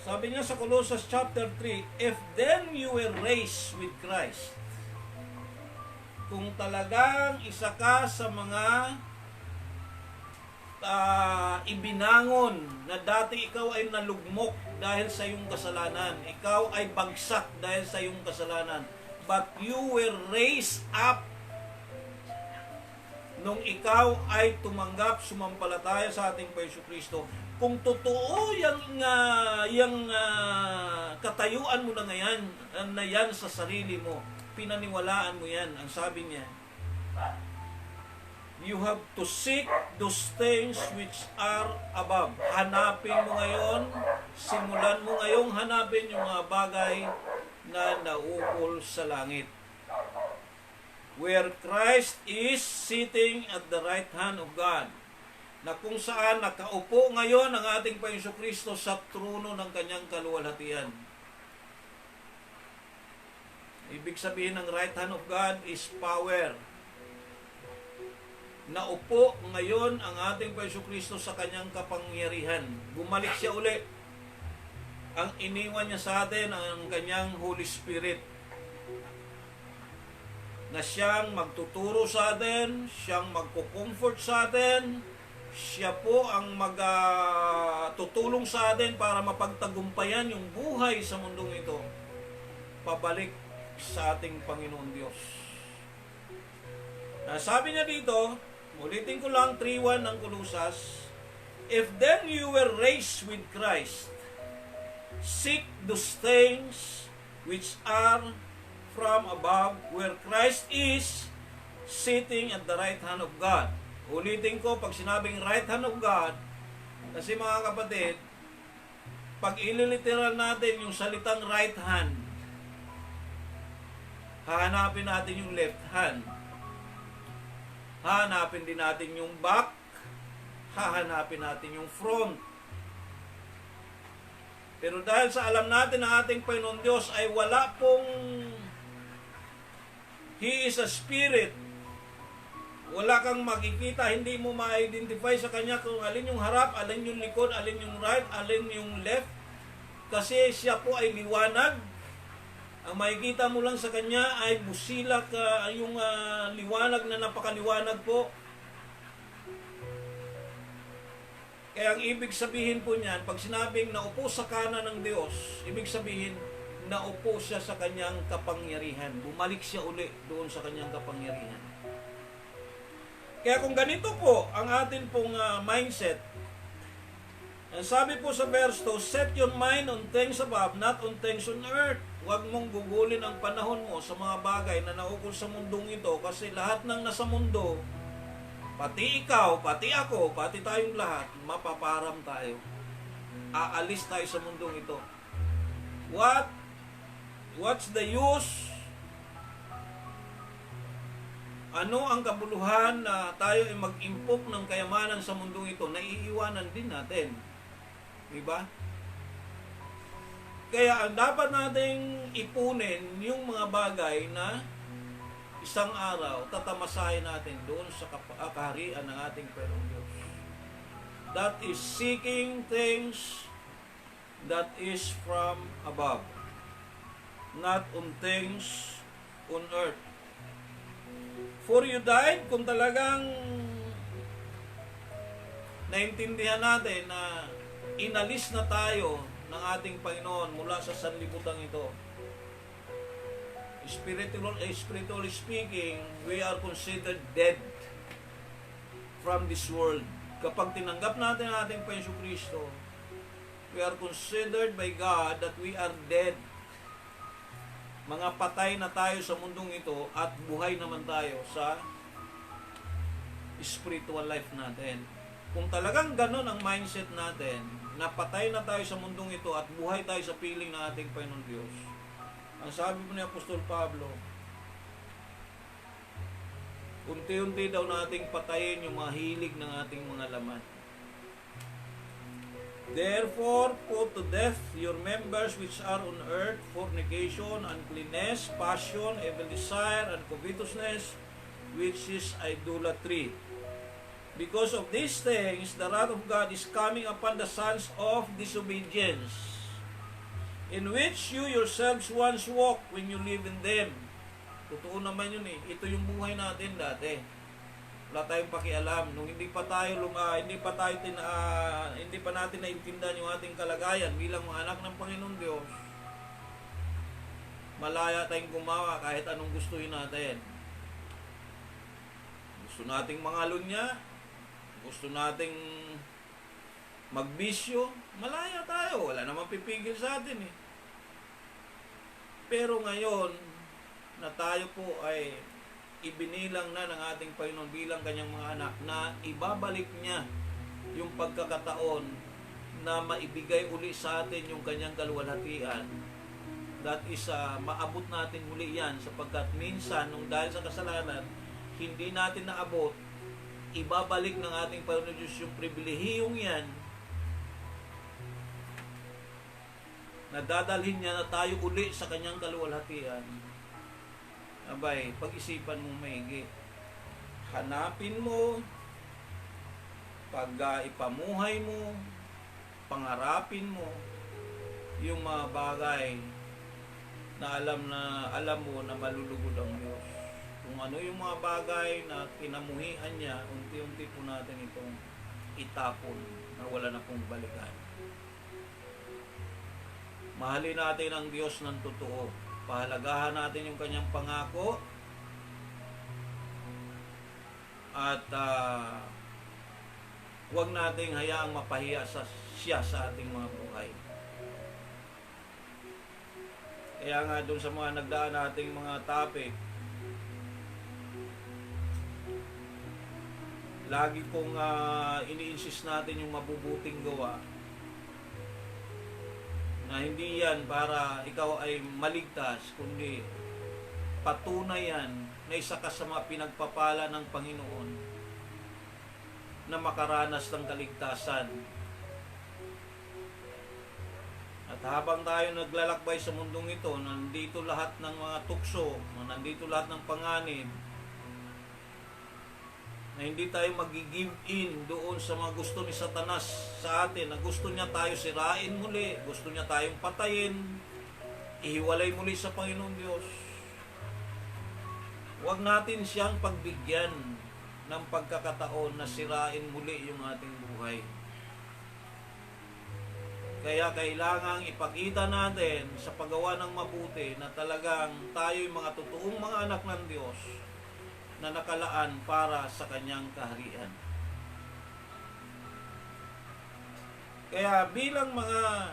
sabi niya sa Colossus chapter 3, if then you were raised with Christ, kung talagang isa ka sa mga ibinangon na dati ikaw ay nalugmok dahil sa iyong kasalanan, ikaw ay bagsak dahil sa iyong kasalanan, but you were raised up nung ikaw ay tumanggap, sumampalataya sa ating Panginoong Kristo. Kung totoo yung katayuan mo na yan sa sarili mo, pinaniwalaan mo yan, ang sabi niya, you have to seek those things which are above. Hanapin mo ngayon, simulan mo ngayong hanapin yung mga bagay na naukol sa langit. Where Christ is sitting at the right hand of God, na kung saan nakaupo ngayon ang ating Panginoong Kristo sa trono ng kanyang kaluwalhatian. Ibig sabihin ng right hand of God is power. Naupo ngayon ang ating Panginoong Kristo sa kanyang kapangyarihan. Bumalik siya uli. Ang iniwan niya sa atin ang kanyang Holy Spirit, na siyang magtuturo sa atin, siyang magko-comfort sa atin, Siya po ang tutulong sa atin para mapagtagumpayan yung buhay sa mundong ito. Pabalik sa ating Panginoon Diyos. Sabi niya dito, ulitin ko lang 3:1 ng Kolosas, if then you were raised with Christ, seek those things which are from above, where Christ is sitting at the right hand of God. Ulitin ko, pag sinabing right hand of God, kasi mga kapatid, pag ililiteral natin yung salitang right hand, hahanapin natin yung left hand. Hahanapin din natin yung back, hahanapin natin yung front. Pero dahil sa alam natin na ating Panginoon Diyos ay wala pong He is a spirit. Wala kang makikita, hindi mo ma-identify sa Kanya kung alin yung harap, alin yung likod, alin yung right, alin yung left. Kasi siya po ay liwanag. Ang makikita mo lang sa Kanya ay busilak, yung liwanag na napakaliwanag po. Kaya ang ibig sabihin po niyan, pag sinabing naupo sa kanan ng Diyos, ibig sabihin, naupo siya sa Kanyang kapangyarihan. Bumalik siya uli doon sa Kanyang kapangyarihan. Kaya kung ganito po ang atin pong mindset, ang sabi po sa verse 2, set your mind on things above, not on things on earth. Huwag mong gugulin ang panahon mo sa mga bagay na naukol sa mundong ito, kasi lahat ng nasa mundo, pati ikaw, pati ako, pati tayong lahat, mapaparam tayo. Aalis tayo sa mundong ito. What's the use? Ano ang kabuluhan na tayo ay mag-impok ng kayamanan sa mundong ito? Naiiwanan din natin. Diba? Kaya ang dapat nating ipunin yung mga bagay na isang araw tatamasahin natin doon sa kaharian ng ating Panginoong Diyos. That is seeking things that is from above, not on things on earth. For you died, kung talagang naintindihan natin na inalis na tayo ng ating Panginoon mula sa sanlibutan ito. Spiritually speaking, we are considered dead from this world. Kapag tinanggap natin ang ating Panginoon Kristo, we are considered by God that we are dead. Mga patay na tayo sa mundong ito at buhay naman tayo sa spiritual life natin. Kung talagang ganon ang mindset natin, na patay na tayo sa mundong ito at buhay tayo sa piling ng ating Panginoon Diyos, ang sabi po ni Apostol Pablo, unti-unti daw nating patayin yung mga hilig ng ating mga laman. Therefore, put to death your members which are on earth, fornication, uncleanness, passion, evil desire, and covetousness, which is idolatry. Because of these things, the wrath of God is coming upon the sons of disobedience, in which you yourselves once walked when you lived in them. Totoo naman yun eh. Ito yung buhay natin dati. Wala tayong pakialam nung hindi pa natin naintindihan yung ating kalagayan bilang mga anak ng Panginoon Diyos. Malaya tayong gumawa kahit anong gustuhin natin. Gusto nating mangalunya, gusto nating magbisyo, malaya tayo, wala namang pipigil sa atin eh. Pero ngayon na tayo po ay ibinilang na ng ating Panginoon bilang kanyang mga anak, na ibabalik niya yung pagkakataon na maibigay uli sa atin yung kanyang kaluwalhatian. That is, maabot natin muli yan, sapagkat minsan, nung dahil sa kasalanan, hindi natin naabot, ibabalik ng ating Panginoon Diyos yung pribilehiyong yan, na dadalhin niya na tayo uli sa kanyang kaluwalhatian. Abay, pag-isipan mong maigi. Hanapin mo, ipamuhay mo, pangarapin mo yung mga bagay na alam mo na malulugod ang Diyos. Kung ano yung mga bagay na kinamuhian niya, unti-unti po natin itong itapon na wala na pong balikan. Mahalin natin ang Diyos ng totoo. Pahalagahan natin yung kanyang pangako. At huwag nating hayaang mapahiya siya sa ating mga buhay. Kaya nga doon sa mga nagdaan nating mga topic, lagi kong ini-insist natin yung mabubuting gawa, na hindi yan para ikaw ay maligtas, kundi patunay yan na isa ka sa mga pinagpapala ng Panginoon na makaranas ng kaligtasan. At habang tayo naglalakbay sa mundong ito, nandito lahat ng mga tukso, nandito lahat ng panganib, na hindi tayo mag-give in doon sa mga gusto ni Satanas sa atin, na gusto niya tayo sirain muli, gusto niya tayong patayin, ihiwalay muli sa Panginoon Diyos. Huwag natin siyang pagbigyan ng pagkakataon na sirain muli yung ating buhay. Kaya kailangang ipakita natin sa paggawa ng mabuti na talagang tayo'y mga totoong mga anak ng Diyos na nakalaan para sa kanyang kaharian. Kaya bilang mga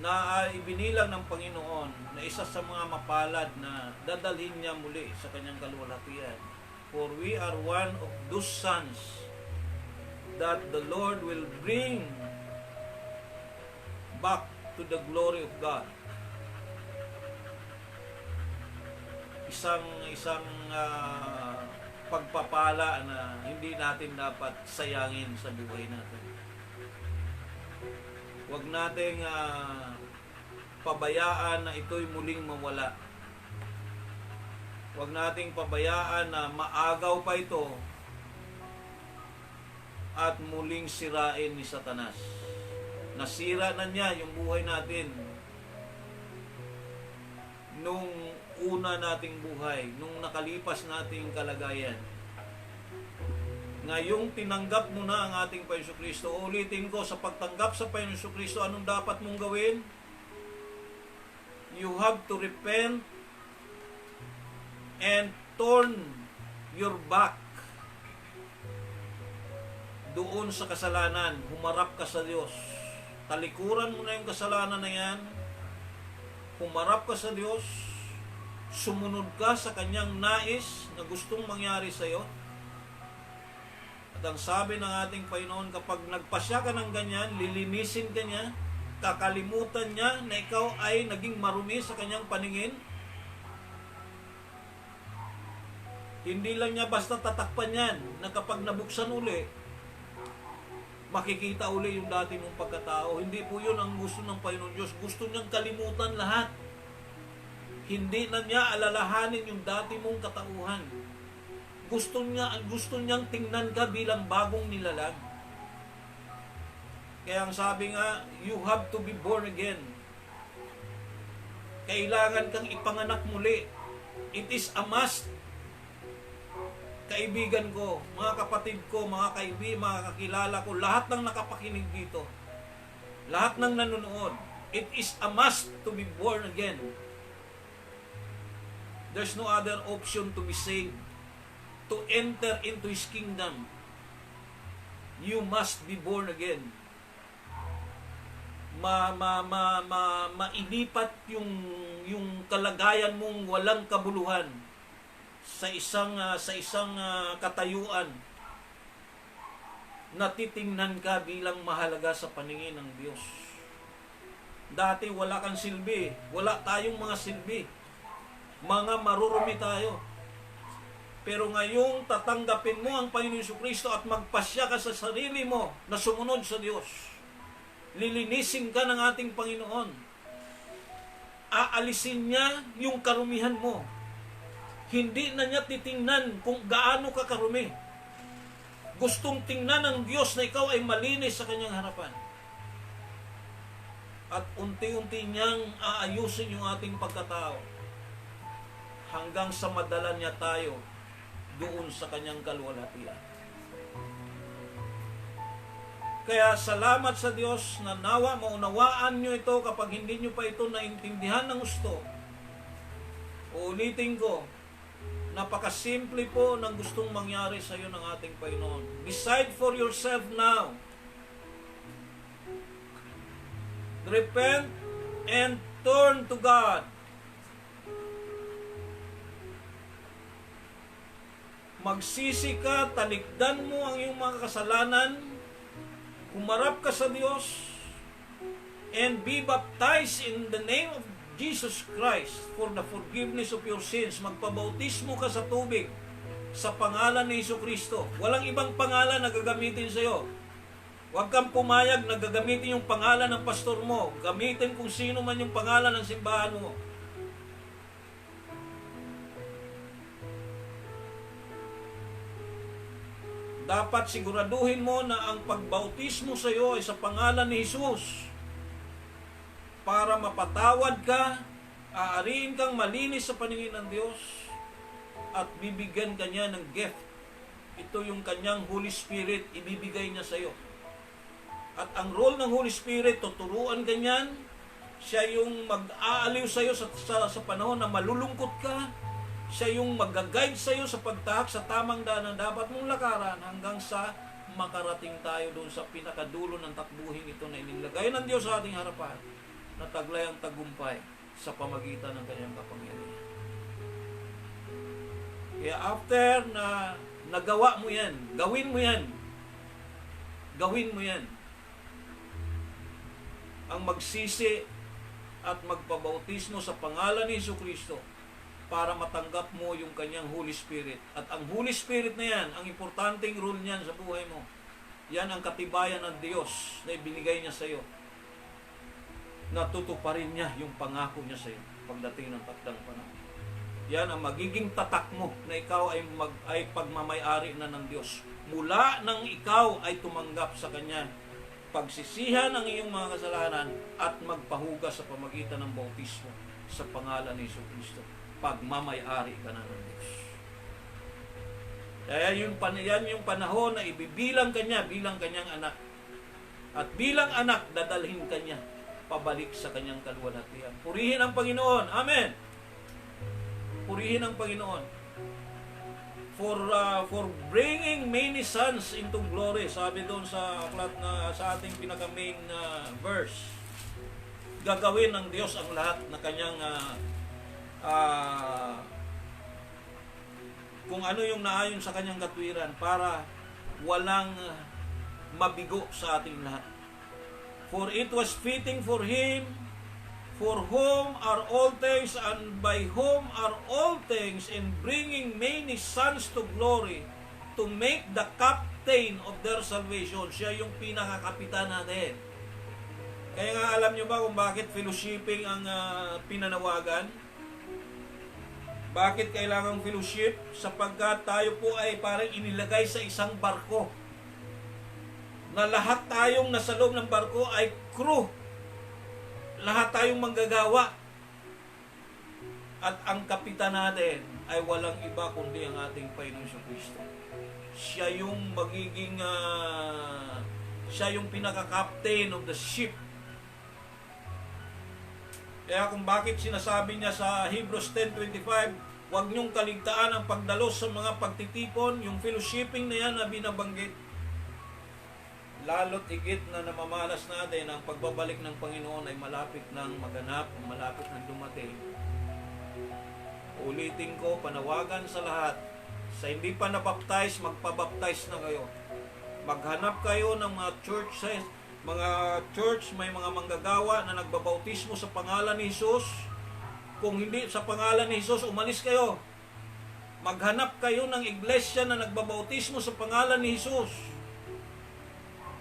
na ibinilang ng Panginoon na isa sa mga mapalad na dadalhin niya muli sa kanyang kaluwalhatian, for we are one of those sons that the Lord will bring back to the glory of God. Isang pagpapala na hindi natin dapat sayangin sa buhay natin. Huwag nating pabayaan na ito'y muling mawala. Huwag nating pabayaan na maagaw pa ito at muling sirain ni Satanas. Nasira na niya yung buhay natin nung una nating buhay, nung nakalipas nating kalagayan. Ngayong tinanggap mo na ang ating Panginoon Kristo, ulitin ko, sa pagtanggap sa Panginoon Kristo, anong dapat mong gawin? You have to repent and turn your back doon sa kasalanan. Humarap ka sa Diyos. Talikuran mo na yung kasalanan na yan. Humarap ka sa Diyos. Sumunod ka sa kanyang nais na gustong mangyari sa iyo. At ang sabi ng ating Panginoon, kapag nagpasya ka ng ganyan, lilinisin ka niya, kakalimutan niya na ikaw ay naging marumi sa kanyang paningin. Hindi lang niya basta tatakpan yan, na kapag nabuksan uli, makikita uli yung dati mong pagkatao. Hindi po yun ang gusto ng Panginoon Diyos. Gusto niyang kalimutan lahat. Hindi na niya alalahanin yung dati mong katauhan. Gusto niyang tingnan ka bilang bagong nilalang. Kaya ang sabi nga, you have to be born again. Kailangan kang ipanganak muli. It is a must. Kaibigan ko, mga kapatid ko, mga kaibigan, mga kakilala ko, lahat ng nakapakinig dito, lahat ng nanonood, it is a must to be born again. There's no other option to be saved. To enter into His kingdom, you must be born again. Mailipat yung kalagayan mong walang kabuluhan sa isang katayuan na titingnan ka bilang mahalaga sa paningin ng Diyos. Dati wala kang silbi, wala tayong mga silbi, mga marurumi tayo. Pero ngayong tatanggapin mo ang Panginoon Jesucristo at magpasya ka sa sarili mo na sumunod sa Diyos, lilinisin ka ng ating Panginoon. Aalisin niya yung karumihan mo. Hindi na niya titingnan kung gaano ka karumi. Gustong tingnan ng Diyos na ikaw ay malinis sa kanyang harapan. At unti-unti niyang aayusin yung ating pagkatao hanggang sa madala niya tayo doon sa kanyang kaluwalhatian. Kaya salamat sa Diyos na nawa maunawaan nyo ito kapag hindi nyo pa ito naintindihan ng gusto. Uulitin ko, napakasimple po ng gustong mangyari sa iyo ng ating Panginoon. Decide for yourself now. Repent and turn to God. Magsisi ka, talikdan mo ang iyong mga kasalanan, humarap ka sa Diyos, and be baptized in the name of Jesus Christ for the forgiveness of your sins. Magpabautismo ka sa tubig sa pangalan ni Jesucristo. Walang ibang pangalan na gagamitin sa iyo. Huwag kang pumayag na gagamitin yung pangalan ng pastor mo. Gamitin kung sino man yung pangalan ng simbahan mo. Dapat siguraduhin mo na ang pagbautismo sa iyo ay sa pangalan ni Jesus. Para mapatawad ka, aariin kang malinis sa paningin ng Diyos, at bibigyan ka niya ng gift. Ito yung kanyang Holy Spirit, ibibigay niya sa iyo. At ang role ng Holy Spirit, tuturuan ka niyan. Siya yung mag-aaliw sa iyo sa panahon na malulungkot ka. Siya yung mag-guide sa iyo sa pagtahak sa tamang daan na dapat mong lakaran hanggang sa makarating tayo doon sa pinakadulo ng takbuhin ito na inilagay ng Diyos sa ating harapan, na taglay ang tagumpay sa pamagitan ng kanyang kapangyarihan. Kaya after na nagawa mo yan, gawin mo yan. Gawin mo yan. Ang magsisi at magpabautismo sa pangalan ni Jesucristo para matanggap mo yung kanyang Holy Spirit. At ang Holy Spirit na yan, ang importanteng role niyan sa buhay mo, yan ang katibayan ng Diyos na ibinigay niya sa iyo. Natutuparin niya yung pangako niya sa iyo pagdating ng takdang panahon. Yan ang magiging tatak mo na ikaw ay pagmamay-ari na ng Diyos. Mula nang ikaw ay tumanggap sa Kanya, pagsisihan ang iyong mga kasalanan at magpahugas sa pamagitan ng bautismo sa pangalan ni Jesucristo. Pagmamay-ari ka na ng Diyos. Kaya yan yung panahon na ibibilang Kanya bilang Kanyang anak. At bilang anak, dadalhin Kanya pabalik sa Kanyang kaluwalhatian. Purihin ang Panginoon. Amen. Purihin ang Panginoon. For bringing many sons into glory. Sabi doon sa aklat na sa ating pinaka-main verse. Gagawin ng Diyos ang lahat na Kanyang kung ano yung naayon sa Kanyang katwiran para walang mabigo sa ating lahat. For it was fitting for Him, for whom are all things, and by whom are all things, in bringing many sons to glory, to make the captain of their salvation. Siya yung pinakakapitan natin. Kaya nga alam nyo ba kung bakit fellowshipping ang pinanawagan? Bakit kailangang fellowship? Sapagkat tayo po ay parang inilagay sa isang barko. Na lahat tayong nasa loob ng barko ay crew. Lahat tayong manggagawa. At ang kapitan natin ay walang iba kundi ang ating Panginoon Jesucristo. Siya yung magiging siya yung pinaka-captain of the ship. Kaya kung bakit sinasabi niya sa Hebrews 10:25, huwag niyong kaligtaan ang pagdalos sa mga pagtitipon, yung fellowshipping na yan na binabanggit. Lalo't higit na namamalas natin ang pagbabalik ng Panginoon ay malapit nang maganap, malapit nang dumating. Ulitin ko, panawagan sa lahat, sa hindi pa nabaptize, magpabaptize na kayo. Maghanap kayo ng mga church, may mga manggagawa na nagbabautismo sa pangalan ni Jesus. Kung hindi sa pangalan ni Jesus, umalis kayo. Maghanap kayo ng iglesia na nagbabautismo sa pangalan ni Jesus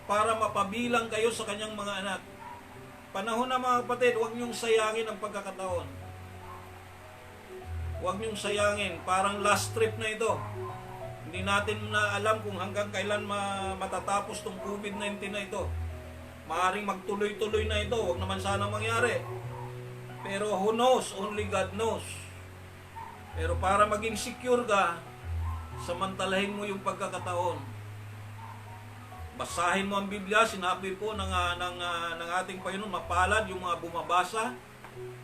para mapabilang kayo sa Kanyang mga anak. Panahon na mga kapatid, huwag niyong sayangin ang pagkakataon. Huwag niyong sayangin. Parang last trip na ito. Hindi natin na alam kung hanggang kailan matatapos tong COVID-19 na ito. Maaring magtuloy-tuloy na ito. Huwag naman sana mangyari. Pero who knows? Only God knows. Pero para maging secure ka, samantalahin mo yung pagkakataon. Basahin mo ang Biblia, sinabi po ng ating Panginoon, mapalad yung mga bumabasa.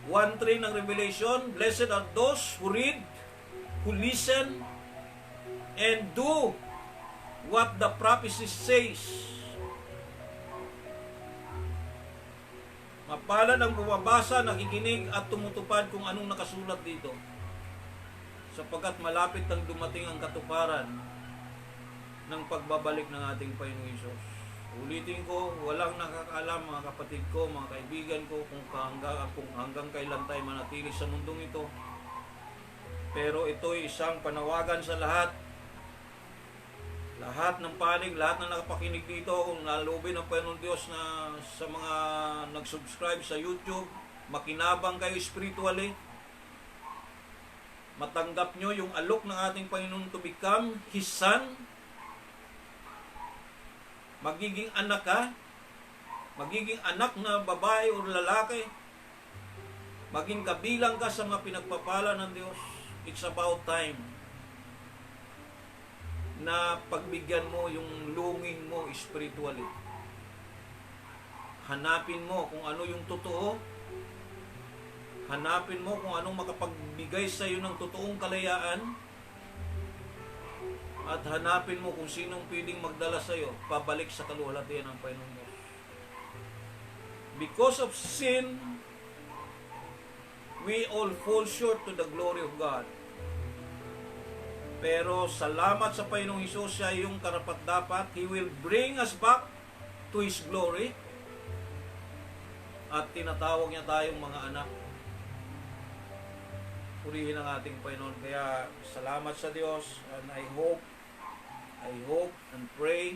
1:3 ng Revelation, blessed are those who read, who listen, and do what the prophecy says. Mapalad ang bumabasa, nakikinig at tumutupad kung anong nakasulat dito. Sapagkat malapit ang dumating ang katuparan ng pagbabalik ng ating Panginoong Hesus. Ulitin ko, walang nakakaalam mga kapatid ko, mga kaibigan ko, kung hanggang kailan tayo manatili sa mundong ito. Pero ito'y isang panawagan sa lahat. Lahat ng panig, lahat na nakapakinig dito, kung nalubin ng Panginoon Diyos na sa mga nag-subscribe sa YouTube, makinabang kayo spiritually. Matanggap nyo yung alok ng ating Panginoon to become His Son. Magiging anak ka, magiging anak na babae o lalaki, maging kabilang ka sa mga pinagpapala ng Diyos. It's about time na pagbigyan mo yung longing mo spiritually. Hanapin mo kung ano yung totoo. Hanapin mo kung anong makapagbigay sa iyo ng totoong kalayaan. At hanapin mo kung sinong pwedeng magdala sa iyo pabalik sa kaluwalhatian ng Panginoon Diyos. Because of sin, we all fall short to the glory of God. Pero salamat sa Panginoong Hesus, siya yung karapat-dapat. He will bring us back to His glory. At tinatawag niya tayong mga anak. Purihin ang ating Panginoon. Kaya salamat sa Diyos, and I hope and pray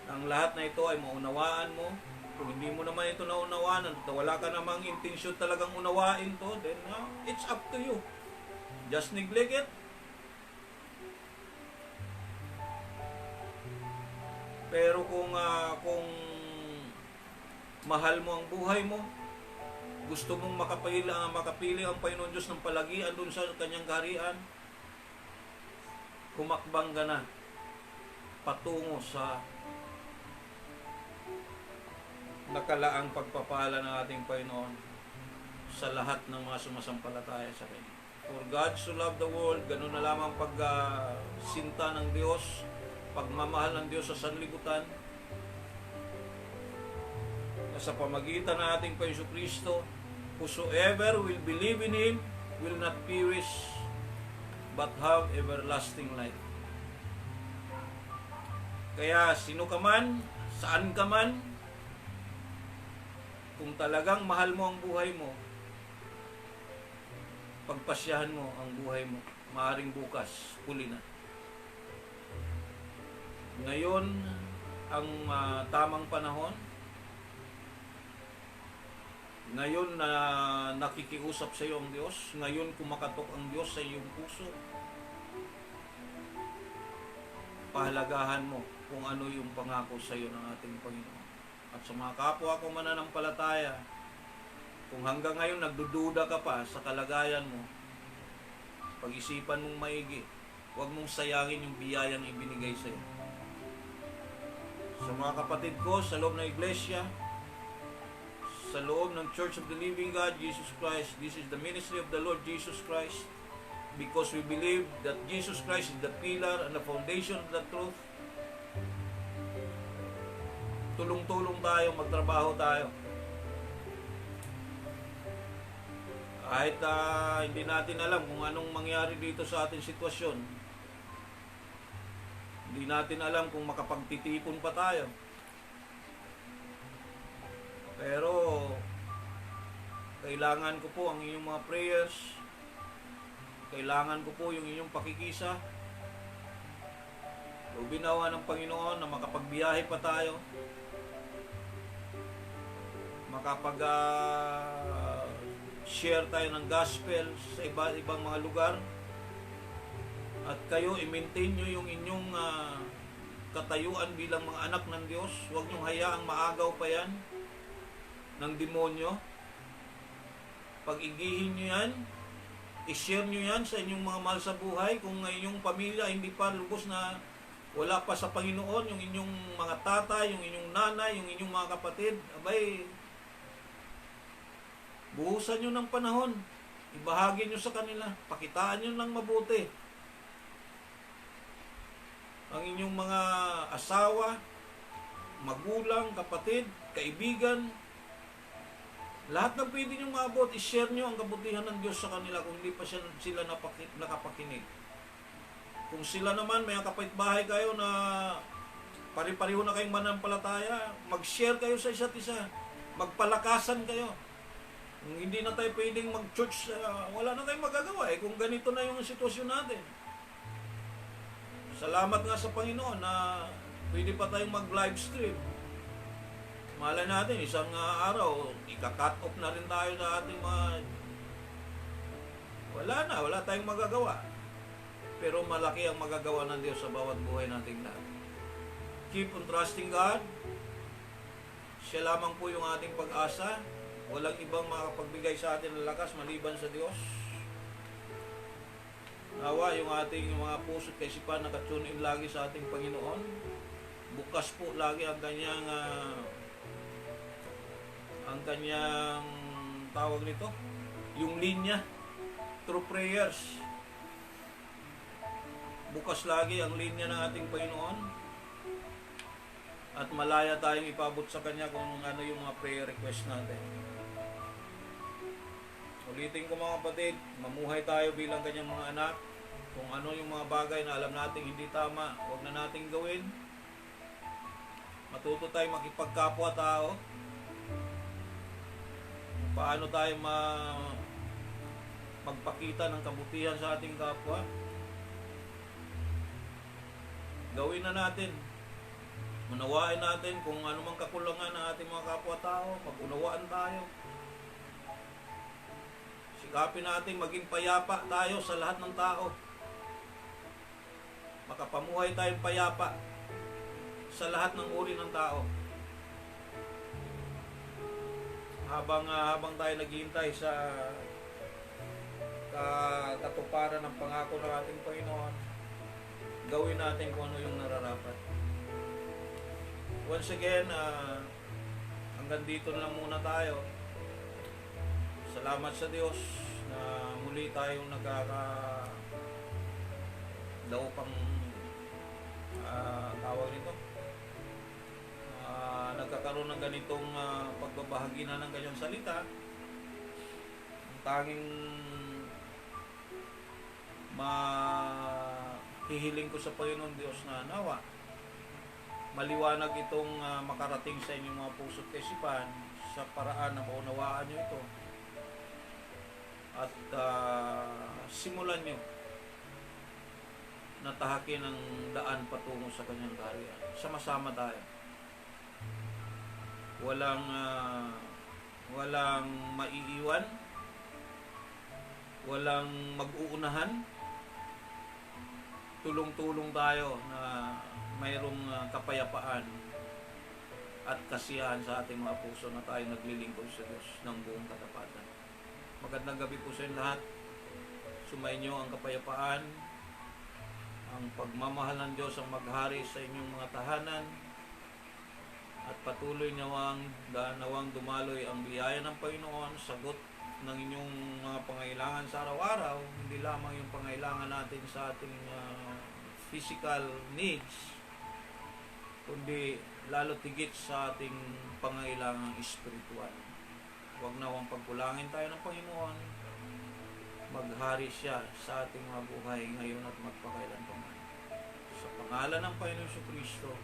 na ang lahat na ito ay maunawaan mo. Kung hindi mo naman ito naunawaan at wala ka namang intensyon talagang unawain to, then it's up to you. Just neglect it. Pero kung mahal mo ang buhay mo, gusto mong makapili ang Panginoon Diyos ng palagian doon sa kanyang kaharian, humakbang ka na patungo sa nakalaang pagpapala ng ating Panginoon sa lahat ng mga sumasampalataya sa Kanya. For God so loved the world, ganun na lamang pagsinta ng Diyos, pagmamahal ng Diyos sa sanlibutan, na sa pamagitan ng ating Panginoon Kristo, whosoever will believe in Him will not perish but have everlasting life. Kaya sino ka man, saan ka man, kung talagang mahal mo ang buhay mo, pagpasyahan mo ang buhay mo. Maaring bukas, huli na. Ngayon, ang tamang panahon. Ngayon na nakikiusap sa iyo ang Diyos. Ngayon kumakatok ang Diyos sa iyong puso. Pahalagahan mo kung ano yung pangako sa iyo ng ating Panginoon. At sa mga kapwa ko mananampalataya, kung hanggang ngayon nagdududa ka pa sa kalagayan mo, pag-isipan mong maigi. Huwag mong sayangin yung biyayang ibinigay sa iyo. Sa mga kapatid ko sa loob ng iglesia, sa loob ng Church of the Living God, Jesus Christ, this is the ministry of the Lord Jesus Christ, because we believe that Jesus Christ is the pillar and the foundation of the truth. Tulong-tulong tayo, magtrabaho tayo. Kahit hindi natin alam kung anong mangyari dito sa ating sitwasyon, hindi natin alam kung makapagtitipon pa tayo. Pero kailangan ko po ang inyong mga prayers. Kailangan ko po yung inyong pakikisa. Lubinawa ng Panginoon na makapagbiyahe pa tayo. Makapag-share tayo ng gospel sa ibang mga lugar. At kayo, i-maintain nyo yung inyong katayuan bilang mga anak ng Diyos. Huwag nyo hayaang maagaw pa yan ng demonyo. Pag-igihin nyo yan, i-share nyo yan sa inyong mga mahal sa buhay. Kung inyong pamilya hindi pa lubos na wala pa sa Panginoon, yung inyong mga tatay, yung inyong nanay, yung inyong mga kapatid, abay, buhusan nyo ng panahon. Ibahagi nyo sa kanila. Pakitaan nyo ng mabuti. Ang inyong mga asawa, magulang, kapatid, kaibigan, lahat ng pwede nyo maabot, i-share nyo ang kabutihan ng Diyos sa kanila kung hindi pa sila nakapakinig. Kung sila naman, may kapitbahay kayo na pari-pareho na kayong manampalataya, mag-share kayo sa isa't isa. Magpalakasan kayo. Kung hindi na tayo pwedeng mag-church, wala na tayong magagawa kung ganito na yung sitwasyon natin. Salamat nga sa Panginoon na pwede pa tayong mag-live stream. Malay natin, isang araw, ika-cut off na rin tayo sa ating mga... Wala tayong magagawa. Pero malaki ang magagawa ng Diyos sa bawat buhay nating lahat. Keep on trusting God. Siya lamang po yung ating pag-asa. Walang ibang makapagbigay sa atin ng lakas maliban sa Diyos. Nawa yung ating mga puso at kaisipan nakatune in lagi sa ating Panginoon. Bukas po lagi ang kanyang tawag nito, yung linya, through prayers. Bukas lagi ang linya ng ating Panginoon. At malaya tayong ipabot sa Kanya kung ano yung mga prayer request natin. Ulitin ko mga kapatid, mamuhay tayo bilang Kanyang mga anak. Kung ano yung mga bagay na alam nating hindi tama, huwag na nating gawin. Matuto tayo makipagkapwa-tao. Paano tayo magpakita ng kabutihan sa ating kapwa. Gawin na natin. Unawain natin kung ano mang kakulangan ng ating mga kapwa-tao. Pag-unawaan tayo. Sikapin natin maging payapa tayo sa lahat ng tao. Makapamuhay tayong payapa sa lahat ng uri ng tao. Habang tayo naghihintay sa katuparan ng pangako ng ating Panginoon, gawin natin kung ano yung nararapat. Once again, hanggang dito na lang muna tayo. Salamat sa Diyos na muli tayong nagkakadaupang tawag nito. Nagkakaroon ng ganitong pagbabahagi na ng kanyang salita. Ang tanging hihiling ko sa Panginoon Diyos na nawa maliwanag itong makarating sa inyong mga puso at kaisipan sa paraan na maunawaan nyo ito at simulan nyo na tahakin ang daan patungo sa kanyang kaharian. Sama-sama tayo. Walang maiiwan, walang mag-uunahan. Tulong-tulong tayo na mayroong kapayapaan at kasiyahan sa ating mga puso na tayo naglilingkod sa Diyos ng buong katapatan. Magandang gabi po sa inyo lahat. Sumainyo ang kapayapaan, ang pagmamahal ng Diyos ang maghari sa inyong mga tahanan, at patuloy nawang dumaloy ang biyaya ng Panginoon, sagot ng inyong mga pangailangan sa araw-araw, hindi lamang yung pangailangan natin sa ating physical needs, kundi lalo tigit sa ating pangailangan spiritual. Huwag nawang pagkulangin tayo ng Panginoon, maghari siya sa ating mga buhay ngayon at magpakailanman. Sa pangalan ng Panginoon Kristo,